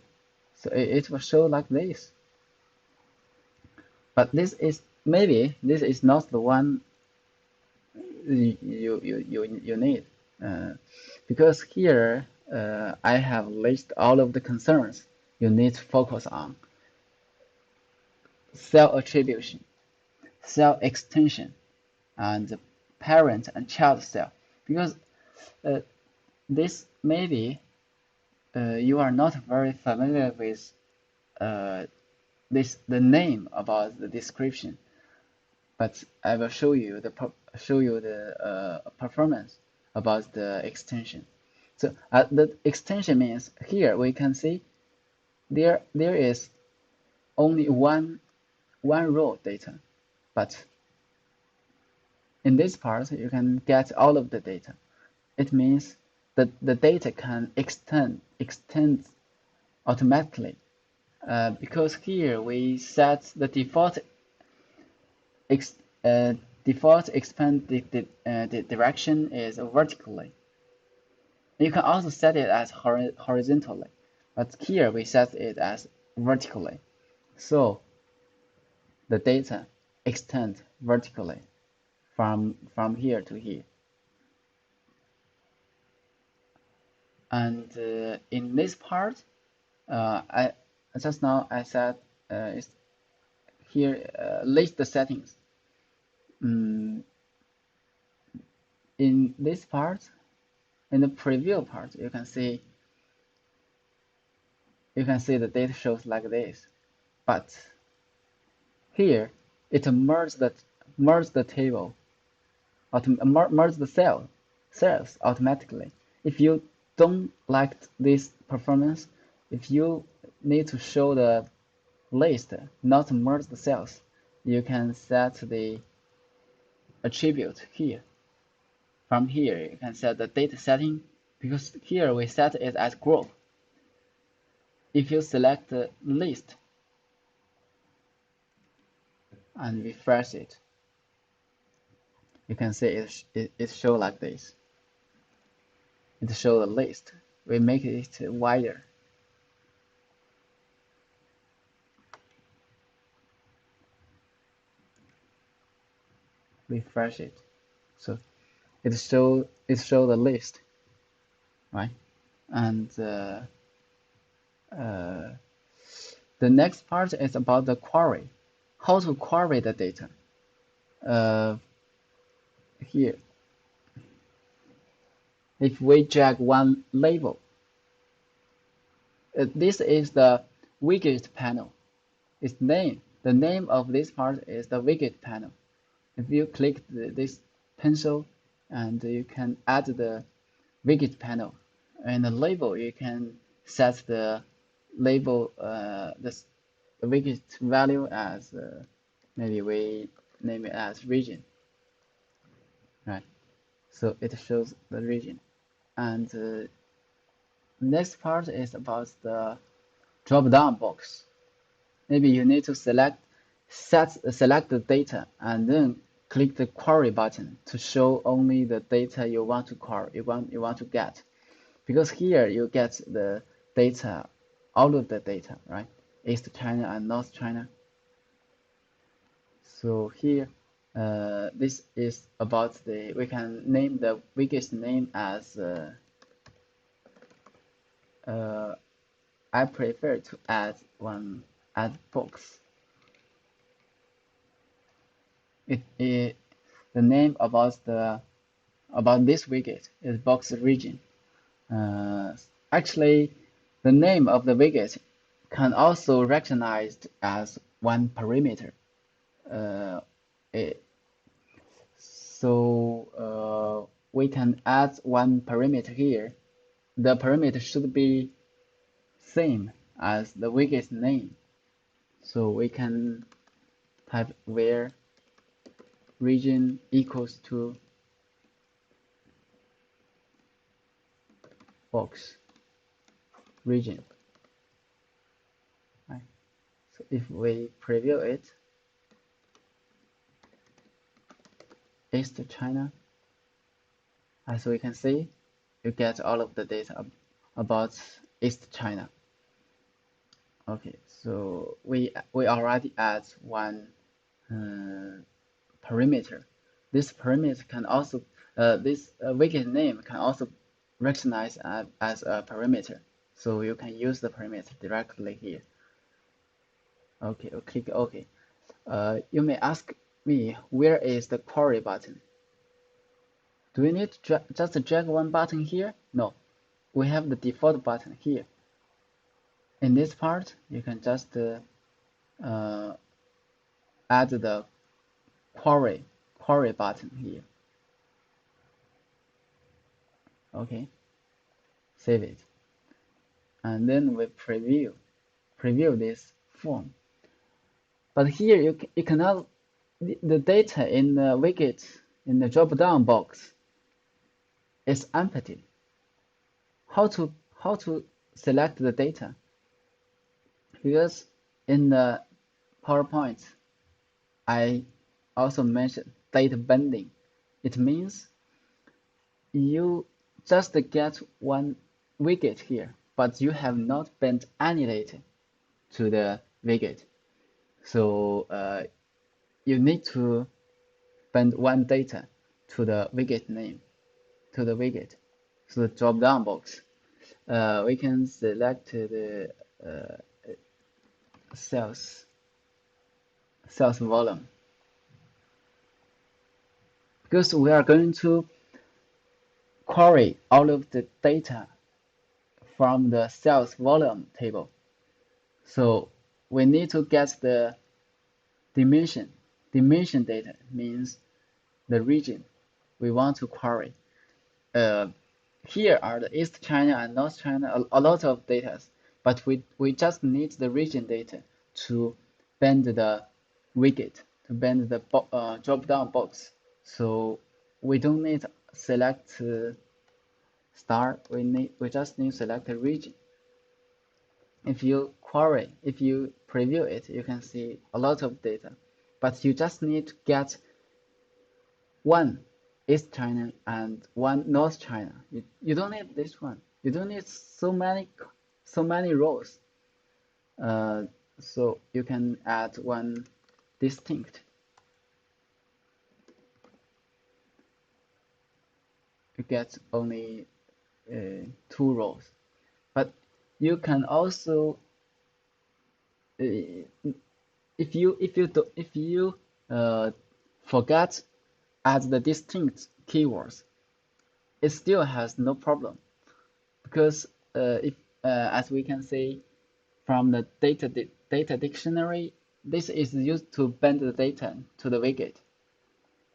Speaker 1: So it will show like this. But maybe this is not the one you need, because here I have listed all of the concerns you need to focus on: cell attribution, cell extension, and parent and child cell. Because uh, this maybe you are not very familiar with uh, the name about the description, but I will show you the performance about the extension. So the extension means here we can see there is only one row data, but in this part you can get all of the data. It means that the data can extend automatically, because here we set the ex, default expand the direction is vertically. You can also set it as horizontally, but here we set it as vertically. So the data extend vertically from here to here. And in this part, I just now I said is here list the settings. In this part, in the preview part, you can see the data shows like this, but here it merged the table, merge the cells automatically. If you don't like this performance, if you need to show the list, not merge the cells, you can set the attribute here. From here, you can set the data setting, because here we set it as group. If you select the list and refresh it, you can see it show like this. It show the list. We make it wider. Refresh it. So it show the list, right? And the next part is about the query. How to query the data. Here, if we drag one label, this is the widget panel. Its name, the name of this part is the widget panel. If you click this pencil, and you can add the widget panel, and the label you can set the label the widget value as maybe we name it as region, right? So it shows the region. And next part is about the drop down box. Maybe you need to select the data and then click the query button to show only the data you want to query, you want to get, because here you get the data, all of the data, right? East China and North China. So here, this is about we can name the biggest name as I prefer to add box. The name about this widget is box region. Actually, the name of the widget can also recognized as one parameter. So we can add one parameter here. The parameter should be same as the widget name. So we can type where region equals to box region. Right? So if we preview it, East China, as we can see, you get all of the data about East China. Okay, so we already add one parameter. This parameter can also this widget name can also recognize as a parameter. So you can use the parameter directly here. Okay, I'll click OK. You may ask me, where is the query button? Do we need to just drag one button here? No, we have the default button here. In this part, you can just add the query button here. Okay, save it, and then we preview this form. But here you cannot the data in the widget in the drop-down box is empty. How to select the data? Because in the PowerPoint, I also mentioned data binding. It means you just get one widget here, but you have not bind any data to the widget. So you need to bind one data to the widget name, to the widget. So the drop-down box, we can select the sales volume, because we are going to query all of the data from the sales volume table. So we need to get the dimension. Dimension data means the region we want to query. Here are the East China and North China, a lot of data, but we just need the region data to bend the widget, to bend the drop-down box. So we don't need select star. We just need select a region. If you preview it, you can see a lot of data, but you just need to get one East China and one North China. You don't need this one. You don't need so many rows. So you can add one distinct. You get only 2 rows, but you can also if you forget add the distinct keywords, it still has no problem, because if as we can see from the data dictionary, this is used to bend the data to the widget.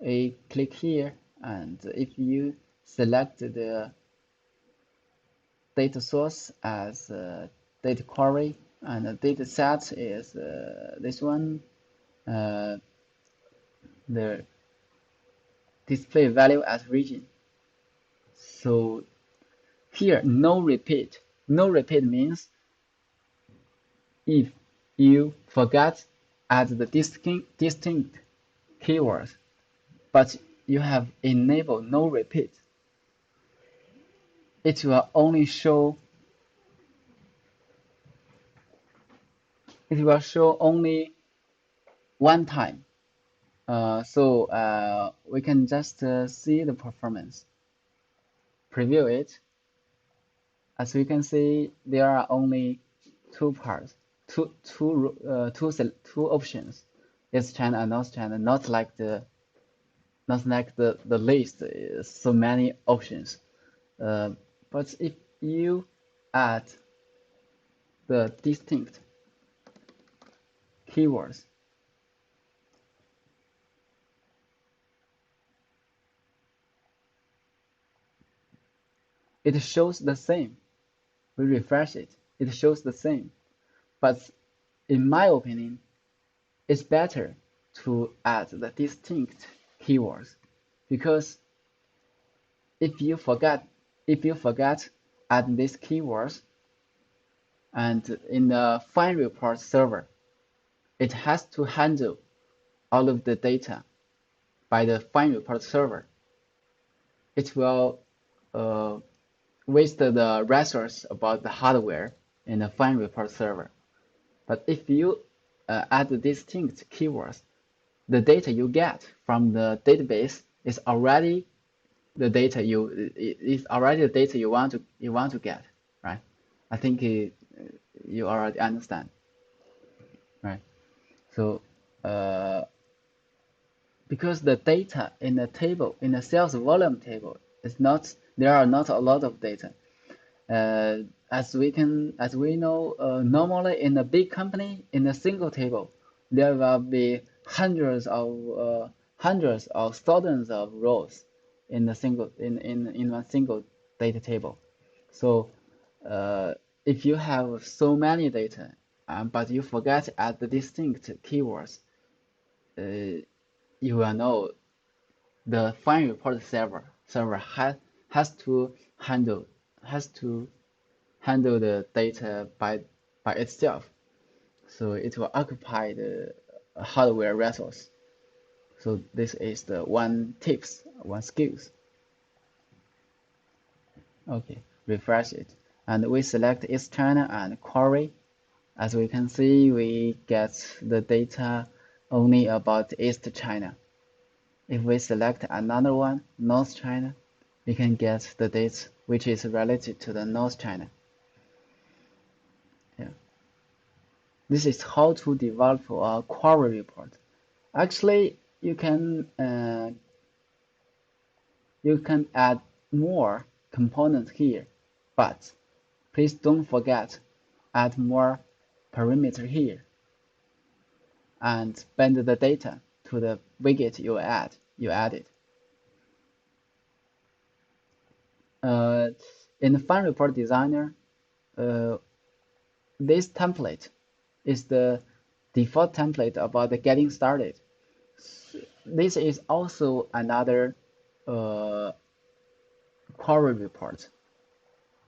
Speaker 1: I click here, and if you select the data source as data query, and the data set is this one, the display value as region. So here, no repeat. No repeat means if you forget add the distinct keywords, but you have enabled no repeat, it will only show only one time. So we can just see the performance. Preview it. As we can see, there are only 2 parts, two options. It's China and North China, not like the list is so many options. But if you add the distinct keywords, it shows the same. We refresh it, it shows the same. But in my opinion, it's better to add the distinct keywords, because if you forget if you forget add these keywords, and in the FineReport server, it has to handle all of the data by the FineReport server. It will uh, waste the resource about the hardware in the FineReport server. But if you add distinct keywords, the data you get from the database is already the data you want to get, right? I think you already understand, right? So uh, because the data in the table, in the sales volume table, is not there are not a lot of data. As we know, normally in a big company, in a single table, there will be hundreds of thousands of rows in one single data table. So if you have so many data, but you forget to add the distinct keywords, uh, you will know the FineReport server has to handle has to handle the data by itself. So it will occupy the hardware resource. So this is the one skills. Okay, refresh it. And we select East China and query. As we can see, we get the data only about East China. If we select another one, North China, we can get the data which is related to the North China. Yeah. This is how to develop a query report. Actually, you can add more components here, but please don't forget add more parameter here and bend the data to the widget you added. In the FineReport Designer, uh, this template is the default template about the getting started. This is also another query report.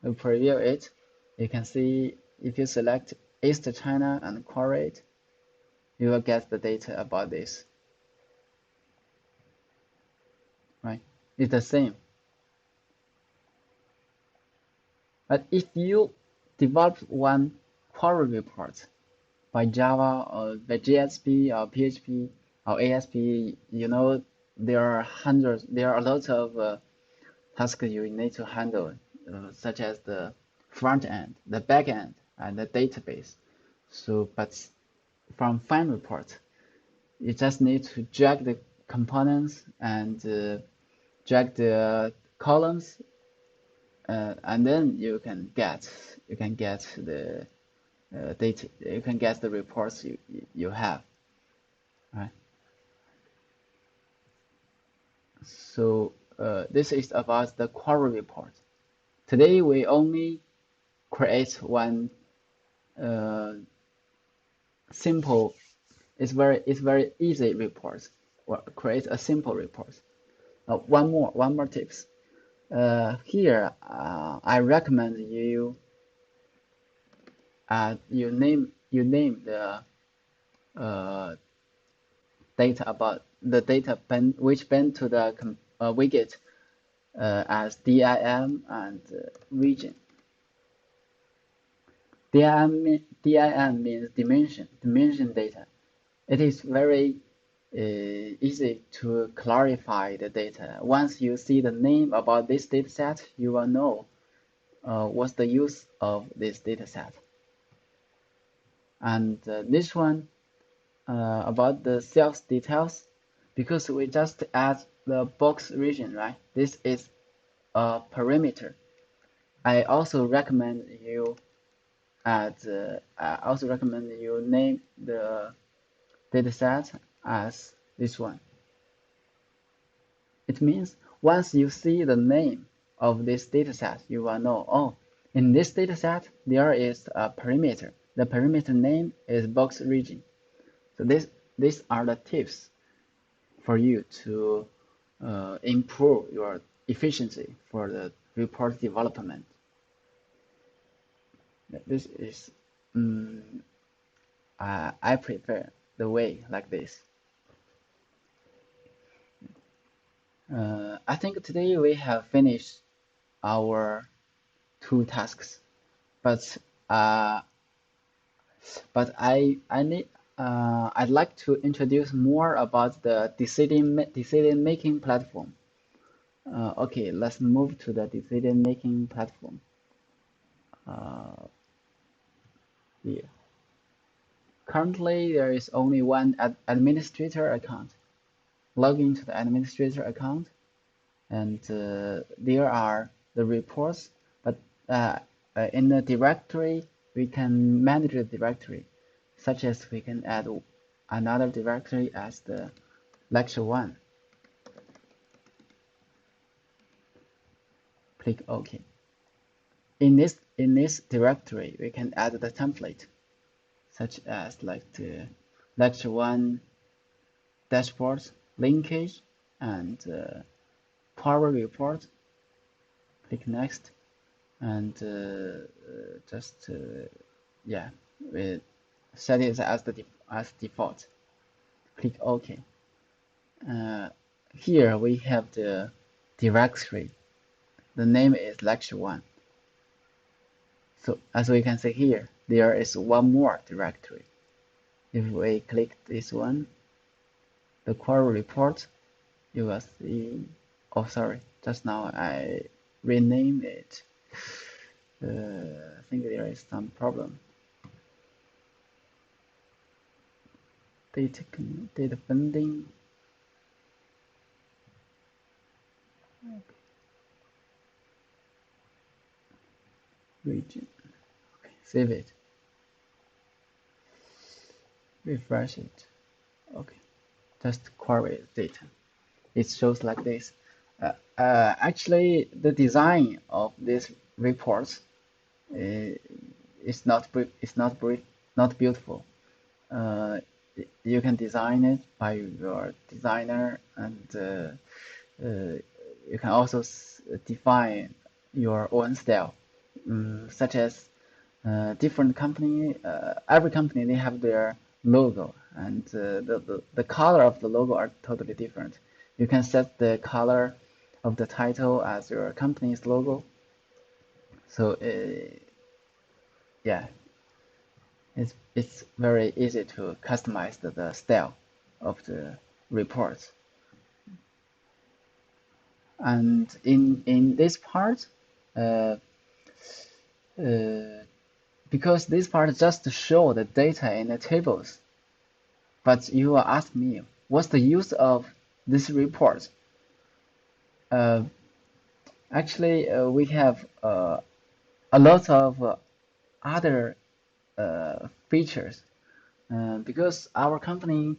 Speaker 1: We preview it. You can see if you select East China and query it, you will get the data about this. Right? It's the same. But if you develop one query report by Java or by JSP or PHP or ASP, you know there are a lot of tasks you need to handle, such as the front end, the back end, and the database. So, but from FineReport, you just need to drag the components and drag the columns, and then you can get the data. You can get the reports you have, right? So this is about the query report. Today we only create one simple. It's very easy report. Or create a simple report. One more tips. Here I recommend you name the data about the data which bend to the widget as DIM and region. DIM means dimension data. It is very easy to clarify the data. Once you see the name about this dataset, you will know what's the use of this dataset. And this one about the sales details, because we just add the box region, right? This is a parameter. I also recommend you name the dataset as this one. It means once you see the name of this dataset, you will know, oh, in this dataset there is a parameter. The parameter name is box region. So these are the tips for you to improve your efficiency for the report development. This is, I prefer the way like this. I think today we have finished our two tasks, but uh, I need I'd like to introduce more about the decision making platform. Okay, let's move to the decision making platform. Uh, yeah. Currently, there is only one administrator account. Log into the administrator account, and there are the reports. But uh, in the directory, we can manage the directory, such as we can add another directory as the lecture one. Click OK. In this directory, we can add the template, such as like the lecture one dashboard, linkage, and power report. Click next, and just yeah, we set it as the as default. Click OK. Here we have the directory. The name is lecture one. So as we can see here, there is one more directory. If we click this one, the query report, you will see. Oh, sorry, just now I renamed it. I think there is some problem. Data funding. Region. Okay, save it. Refresh it. Okay, just query data. It shows like this. Actually, the design of this report is not beautiful. Uh, you can design it by your designer, and you can also define your own style, such as different company. Every company they have their logo, and the color of the logo are totally different. You can set the color of the title as your company's logo. So yeah, it's very easy to customize the style of the reports. And in this part, uh, uh, because this part just show the data in the tables, but you will ask me, what's the use of this report? Uh, Actually, we have a lot of other features because our company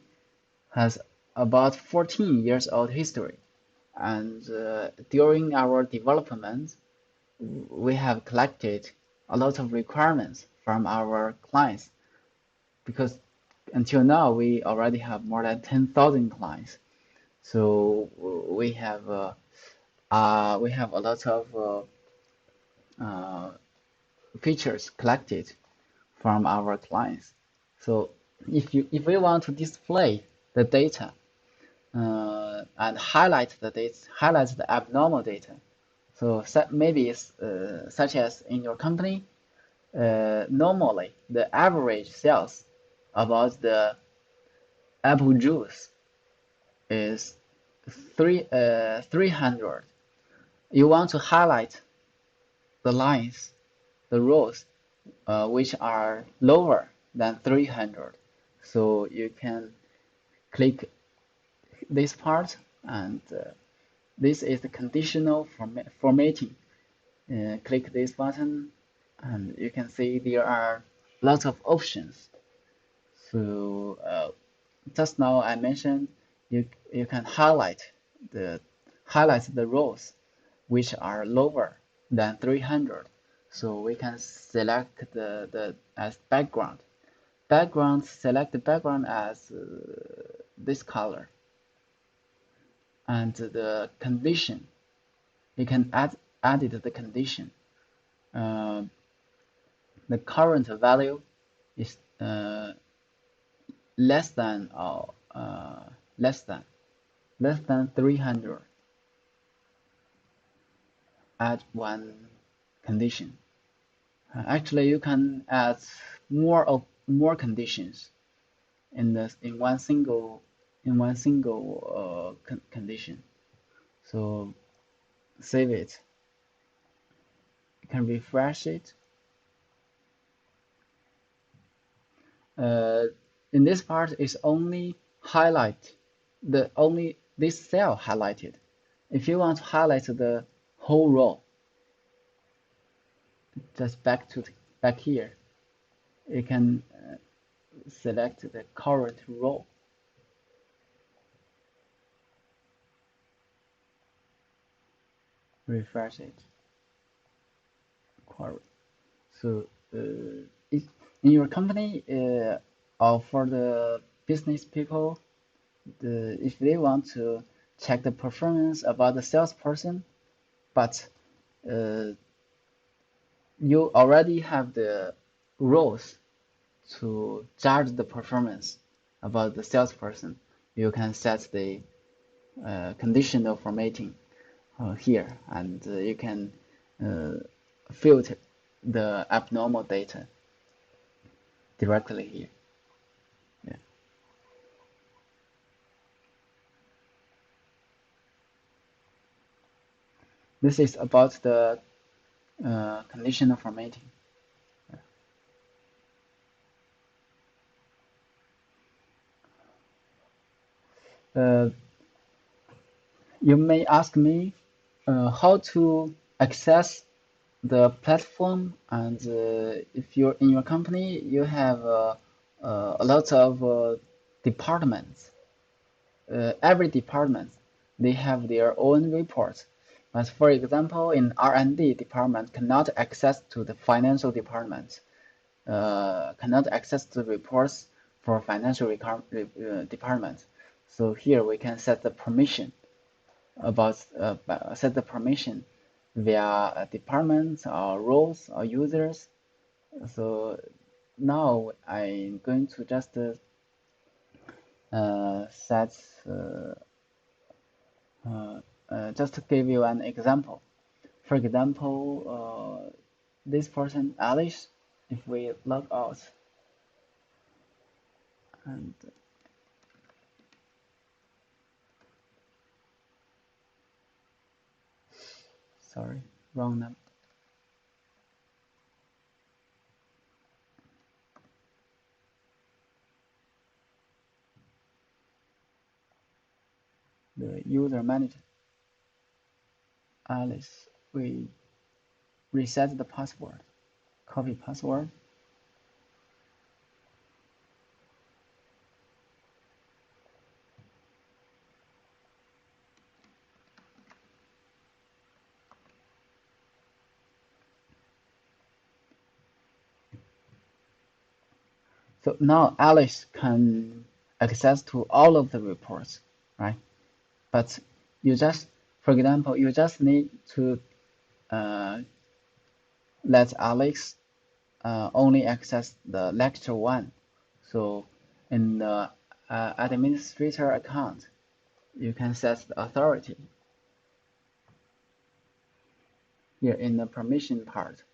Speaker 1: has about 14 years old history, and during our development, we have collected a lot of requirements from our clients because until now we already have more than 10,000 clients. So we have a lot of features collected from our clients. So if we want to display the data and highlight the abnormal data, so maybe it's such as in your company, normally the average sales about the apple juice is 300. You want to highlight the lines, the rows, which are lower than 300. So you can click this part, and this is the conditional formatting. Click this button, and you can see there are lots of options. So just now I mentioned you can highlight the rows which are lower than 300. So we can select the as select the background as this color. and the condition. You can edit the condition. Uh, the current value is less than or less than 300. Add one condition. Actually, you can add more conditions in one single condition. So save it. You can refresh it. Uh, in this part is only highlight only this cell highlighted. If you want to highlight the whole row, just back here, you can select the current row. Refresh it. So if in your company or for the business people, if they want to check the performance about the salesperson, but you already have the roles to judge the performance about the salesperson, you can set the conditional formatting here, and you can filter the abnormal data directly here. Yeah. This is about the conditional formatting. Uh, you may ask me how to access the platform, and if you're in your company, you have a lot of departments. Every department, they have their own reports. But for example, in R&D department cannot access to the financial department, cannot access the reports for financial department. So here we can set the permission set the permission via departments or roles or users. So now I'm going to just set just to give you an example. For example, this person Alice, if we log out and sorry, wrong number. The user manager Alice, we reset the password, copy password. So now Alice can access to all of the reports, right? But you just, for example, you just need to let Alex only access the lecture one. So in the administrator account, you can set the authority. Here in the permission part,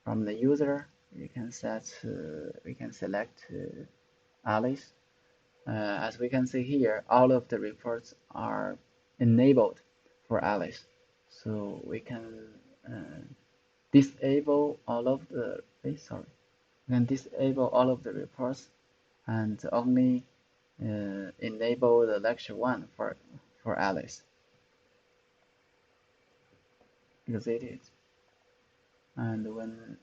Speaker 1: from the user, you can we can select Alice. As we can see here, all of the reports are enabled for Alice. So we can disable all of the, sorry, we can disable all of the reports and only enable the lecture one for Alice. Exit it. And when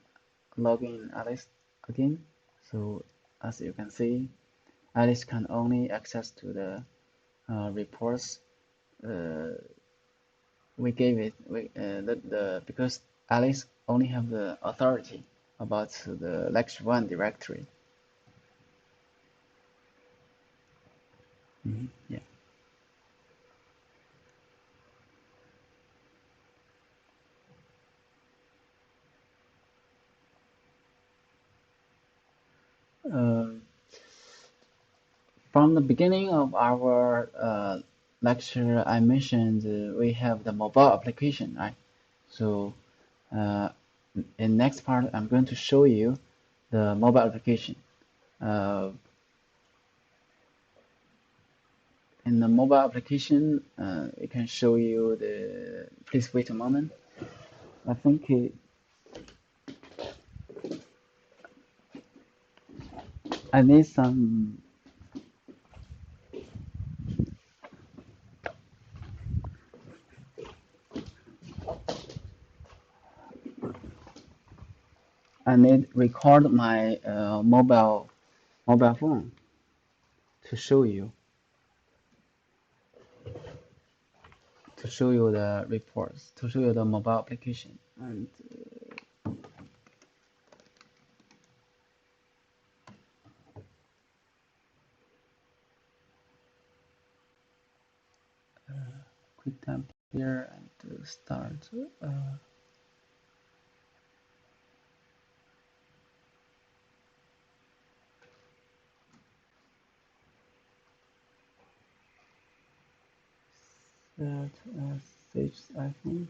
Speaker 1: logging Alice again, so as you can see, Alice can only access to the reports we gave it because Alice only have the authority about the lecture one directory. Yeah. Uh, from the beginning of our lecture, I mentioned we have the mobile application, right? So uh, in next part, I'm going to show you the mobile application. Uh, in the mobile application, I can show you the. Please wait a moment. I think I need some. I need record my mobile phone to show you the reports, to show you the mobile application. And quick time here and start. Uh, that Sage iPhone.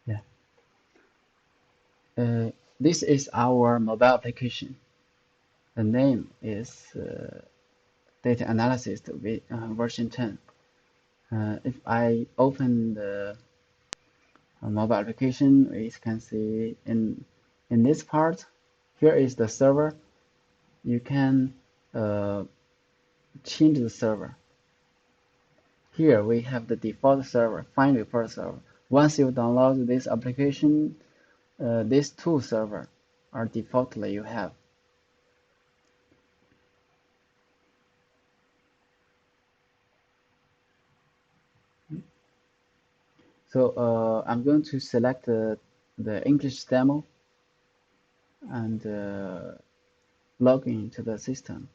Speaker 1: Yeah. This is our mobile application. The name is Data Analysis version 10. If I open the mobile application, we can see in this part, here is the server. You can uh, change the server. Here we have the default server, FineReport server. Once you download this application, these two servers are defaultly you have. So I'm going to select the English demo and log into the system.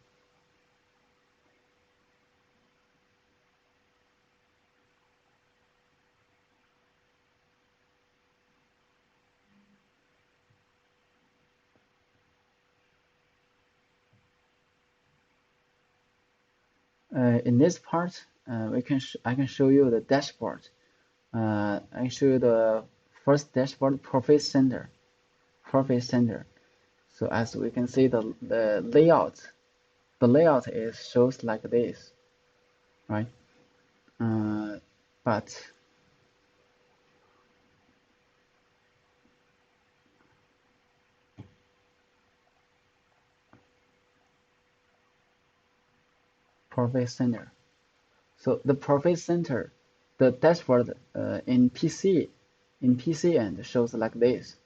Speaker 1: In this part, I can show you the dashboard. I can show you the first dashboard, Profit Center. Profit Center. So as we can see, the layout is shows like this, right? But Profit Center. So the Profit Center, the dashboard in PC end shows like this,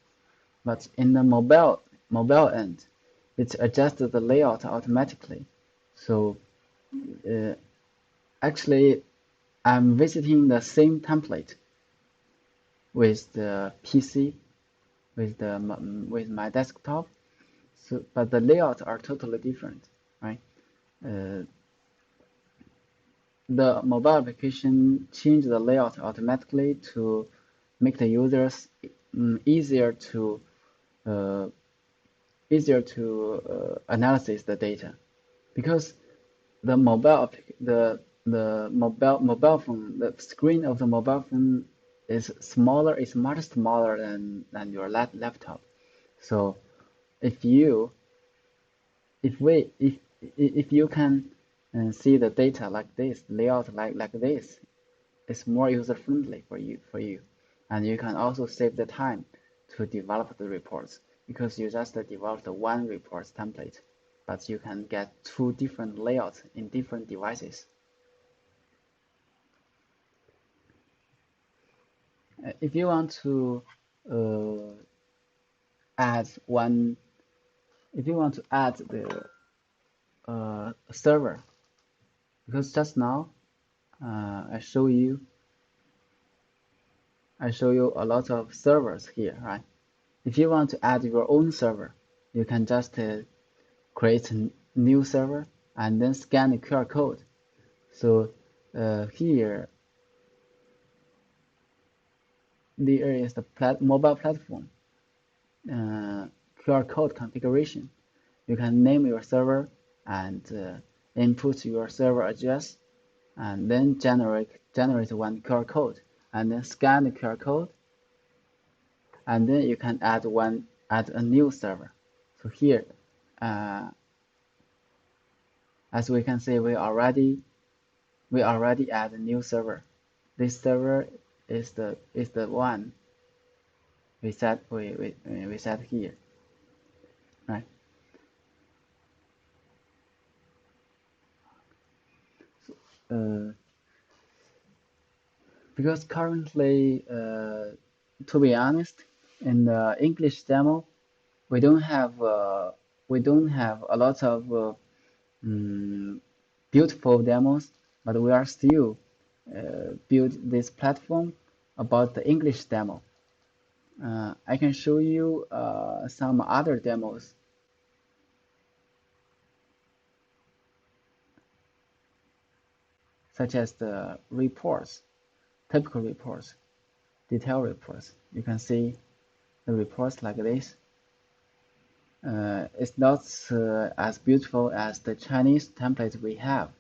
Speaker 1: but in the mobile end, it adjusts the layout automatically. So uh, actually, I'm visiting the same template with the PC with my desktop. So, but the layouts are totally different, right? Uh, the mobile application change the layout automatically to make the users easier to uh, analyze the data because the screen of the mobile phone is smaller, is much smaller than your laptop. So if you if you can see the data like this, layout like this, it's more user friendly for you, and you can also save the time to develop the reports because you just developed one reports template, but you can get two different layouts in different devices. If you want to uh, add one, if you want to add the server, because just now I show you a lot of servers here, right? if you want to add your own server, you can just create a new server and then scan the QR code. So here, there is the mobile platform QR code configuration. You can name your server and input your server address, and then generate one QR code, and then scan the QR code, and then you can add a new server. So here, as we can see, we already add a new server. This server is the one we set here, right? Uh, because currently, to be honest, in the English demo, we don't have a lot of beautiful demos, but we are still build this platform about the English demo. I can show you some other demos, such as the reports, typical reports, detail reports. You can see the reports like this. It's not as beautiful as the Chinese template we have.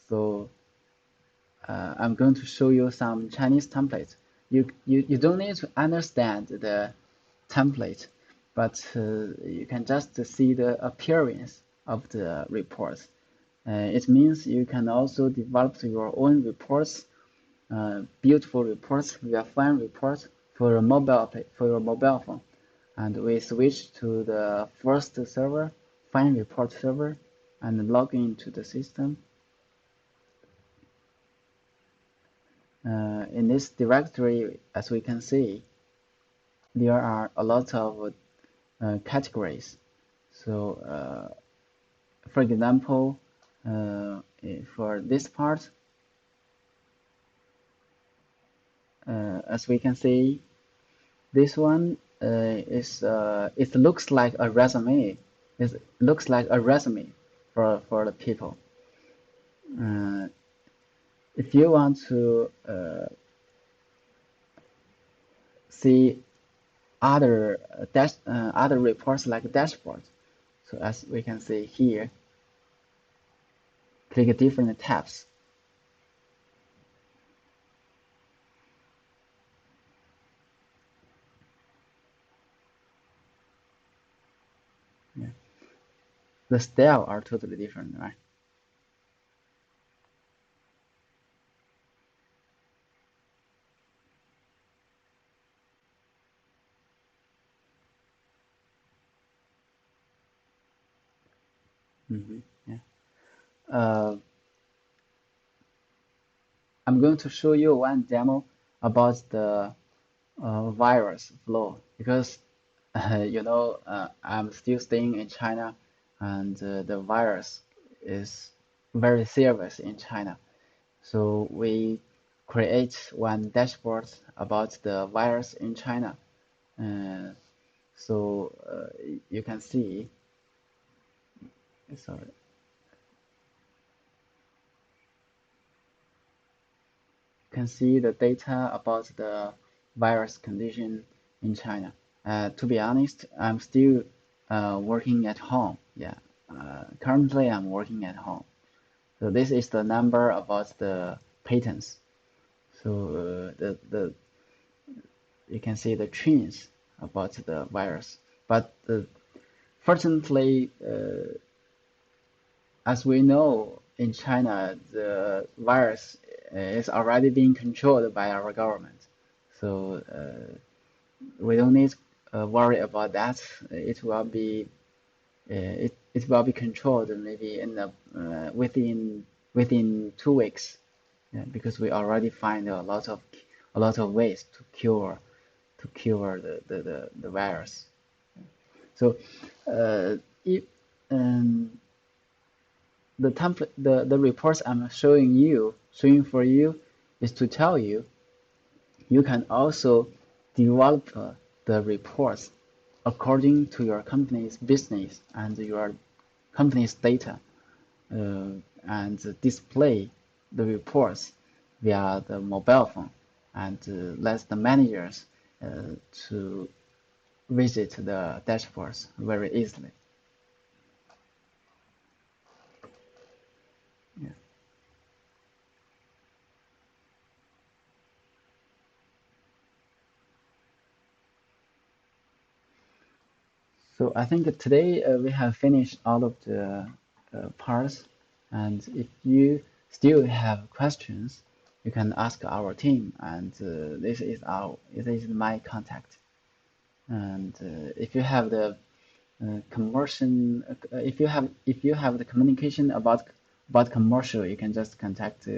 Speaker 1: So I'm going to show you some Chinese templates. You don't need to understand the template, but you can just see the appearance of the reports. It means you can also develop your own reports, beautiful reports via FineReport for your mobile phone. And we switch to the first server, FineReport server, and log into the system. In this directory, as we can see, there are a lot of categories. So, for example, for this part, as we can see, this one it looks like a resume. It looks like a resume for the people. If you want to see other other reports like dashboard, so as we can see here, click different tabs. Yeah. The style are totally different, right? Yeah. I'm going to show you one demo about the virus flow because I'm still staying in China, and the virus is very serious in China. So we create one dashboard about the virus in China. Uh, so you can see, sorry, you can see the data about the virus condition in China. To be honest, I'm still working at home. Yeah, currently I'm working at home. So this is the number about the patents. So the you can see the trends about the virus. But fortunately, as we know, in China, the virus is already being controlled by our government. So we don't need to worry about that. It will be controlled maybe in the within 2 weeks. Yeah, because we already find a lot of ways to cure the virus. So if the template the reports I'm showing for you is to tell you you can also develop the reports according to your company's business and your company's data, uh, and display the reports via the mobile phone, and let the managers to visit the dashboards very easily. Yeah. So I think today we have finished all of the parts, and if you still have questions, you can ask our team, and this is my contact. And if you have the conversion, if you have the communication about commercial, you can just contact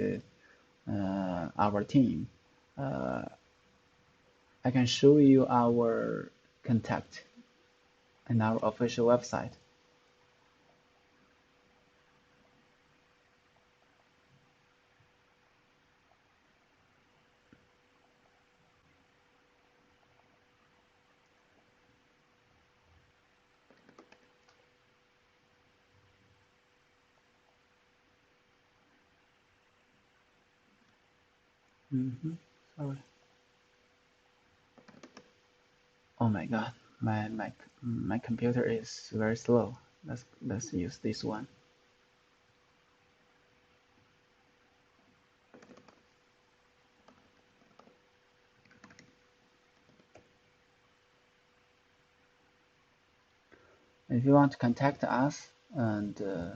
Speaker 1: our team. Uh, I can show you our contact in our official website. Mm-hmm. Sorry. Oh my God, my computer is very slow. Let's use this one. If you want to contact us, and uh,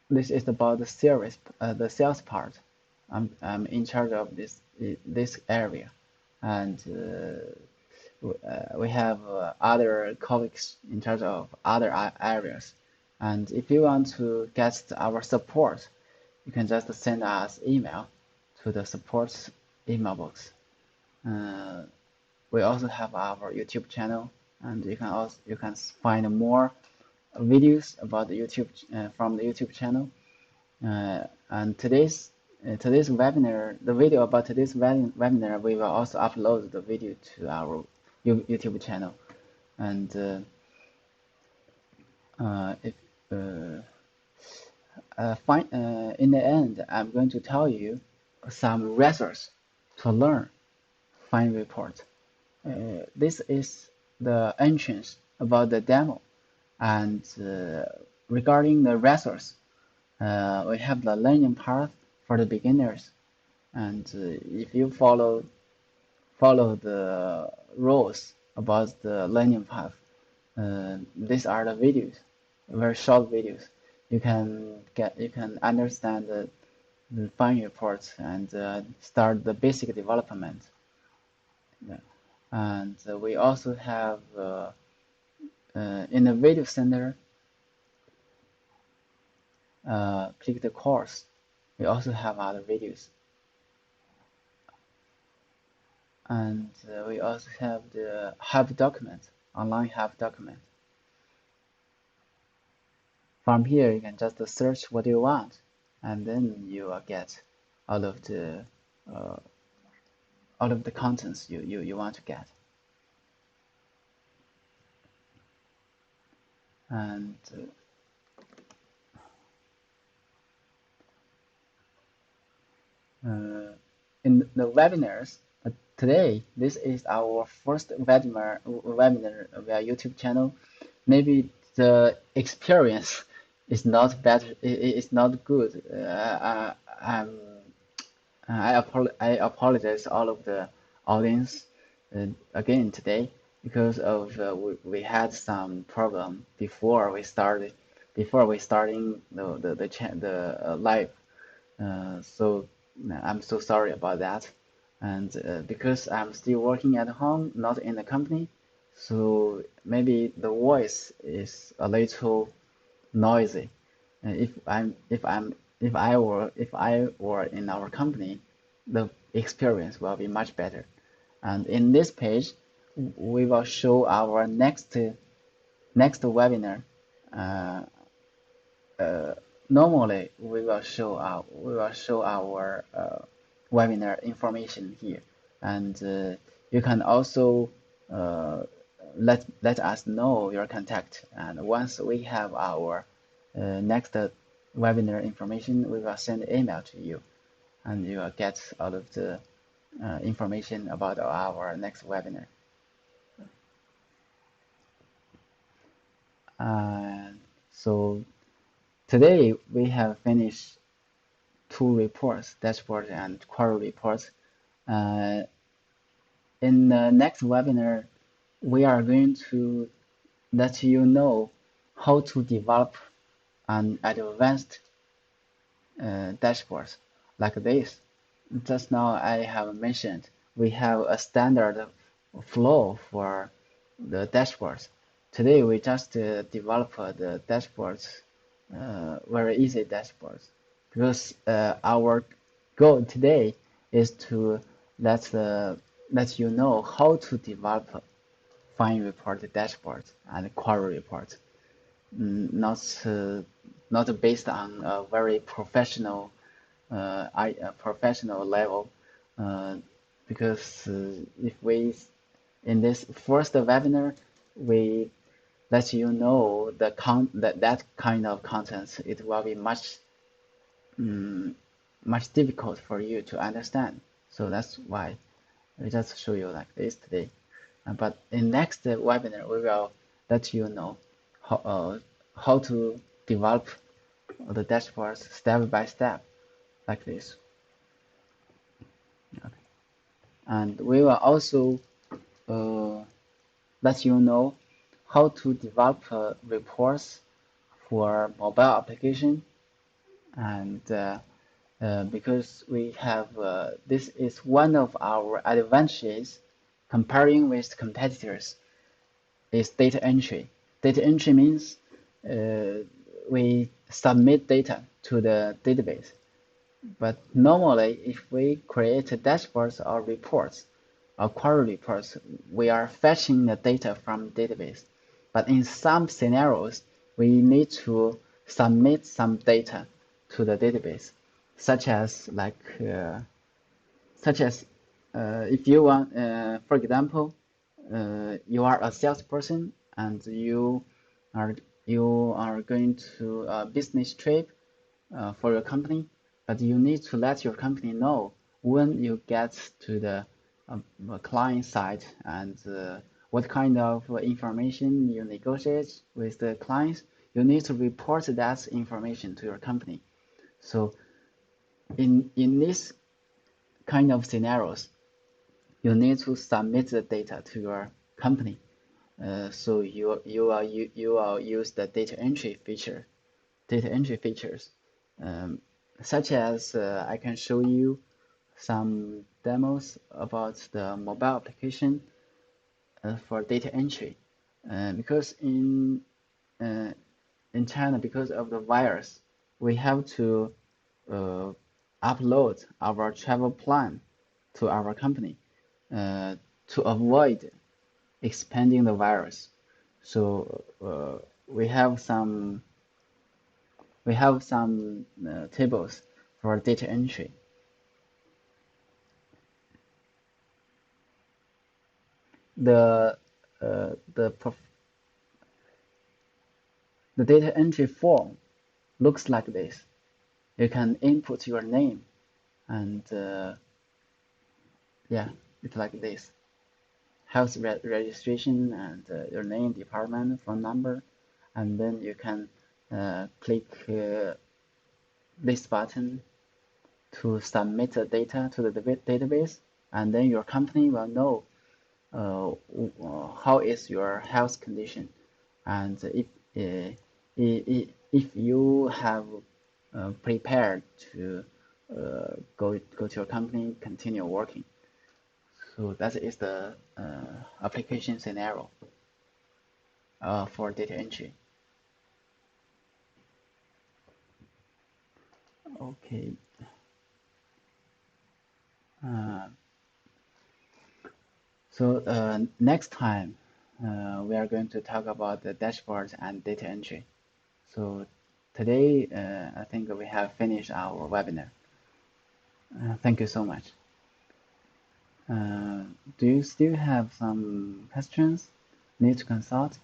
Speaker 1: this is about the sales part. I'm in charge of this area, and we have other colleagues in charge of other areas. And if you want to get our support, you can just send us email to the support email box. Uh, we also have our YouTube channel, and you can find more videos about the YouTube from the YouTube channel. And today's webinar, the video about today's webinar, we will also upload the video to our YouTube channel. And if in the end, I'm going to tell you some resources to learn FineReport. This is the entrance about the demo, and regarding the resource, we have the learning path for the beginners, and if you follow the rules about the learning path, these are the videos, very short videos. You can understand the FineReport and start the basic development. Yeah. And we also have in the video center, click the course. We also have other videos, and we also have the help document, online help document. From here, you can just search what you want, and then you will get all of the uh, all of the contents you want to get. And in the webinars today, this is our first webinar via YouTube channel. Maybe the experience is not better, it's not good. I apologize all of the audience again today because of we had some problem before we starting the live. So I'm so sorry about that. And because I'm still working at home, not in the company, so maybe the voice is a little noisy. If I were in our company, the experience will be much better. And in this page, we will show our next webinar. Uh, Normally, we will show our webinar information here, and you can also uh, let us know your contact. And once we have our next webinar information, we will send an email to you, and you will get all of the information about our next webinar. So today we have finished two reports, dashboard and query reports. Uh, in the next webinar, we are going to let you know how to develop an advanced dashboard like this. Just now I have mentioned we have a standard flow for the dashboards. Today we just develop the dashboards, very easy dashboards, because our goal today is to let let you know how to develop FineReport dashboards and query reports, not not based on a very professional level, uh, because if we in this first webinar we let you know that kind of content, it will be much difficult for you to understand. So that's why we just show you like this today. But in next webinar we will let you know how to develop the dashboards step by step like this. Okay. And we will also uh, let you know how to develop reports for mobile application. And because we have this is one of our advantages comparing with competitors is data entry. Data entry means we submit data to the database. But normally, if we create dashboards or reports or query reports, we are fetching the data from database. But in some scenarios, we need to submit some data to the database, such as if you want, for example, you are a salesperson and are you are going to a business trip for your company, but you need to let your company know when you get to the client side and what kind of information you negotiate with the clients. You need to report that information to your company. So in this kind of scenarios, you need to submit the data to your company. So you will use the data entry features, um, such as I can show you some demos about the mobile application for data entry, because uh, in China, because of the virus, we have to uh, upload our travel plan to our company to avoid expanding the virus. So we have some tables for data entry. The uh, the the data entry form looks like this. You can input your name and yeah, it's like this. Health registration and your name, department, phone number, and then you can click this button to submit the data to the database, and then your company will know how is your health condition, and if you have prepared to go to your company, continue working. So that is the application scenario for data entry. Okay. Uh, so next time we are going to talk about the dashboards and data entry. So today I think we have finished our webinar. Thank you so much. Uh, do you still have some questions need to consult?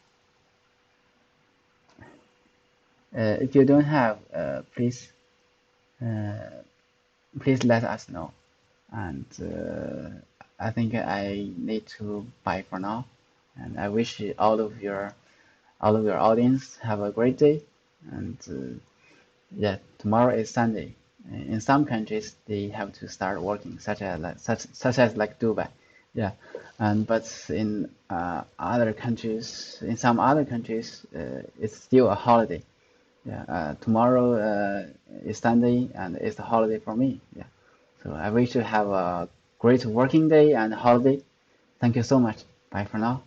Speaker 1: If you don't have, uh, please let us know. And I think I need to bye for now. And I wish all of your audience have a great day. And yeah, tomorrow is Sunday. In some countries, they have to start working, such as like Dubai. Yeah, and but in some other countries, it's still a holiday. Yeah, tomorrow is Sunday and it's a holiday for me. Yeah, so I wish you have a great working day and holiday. Thank you so much. Bye for now.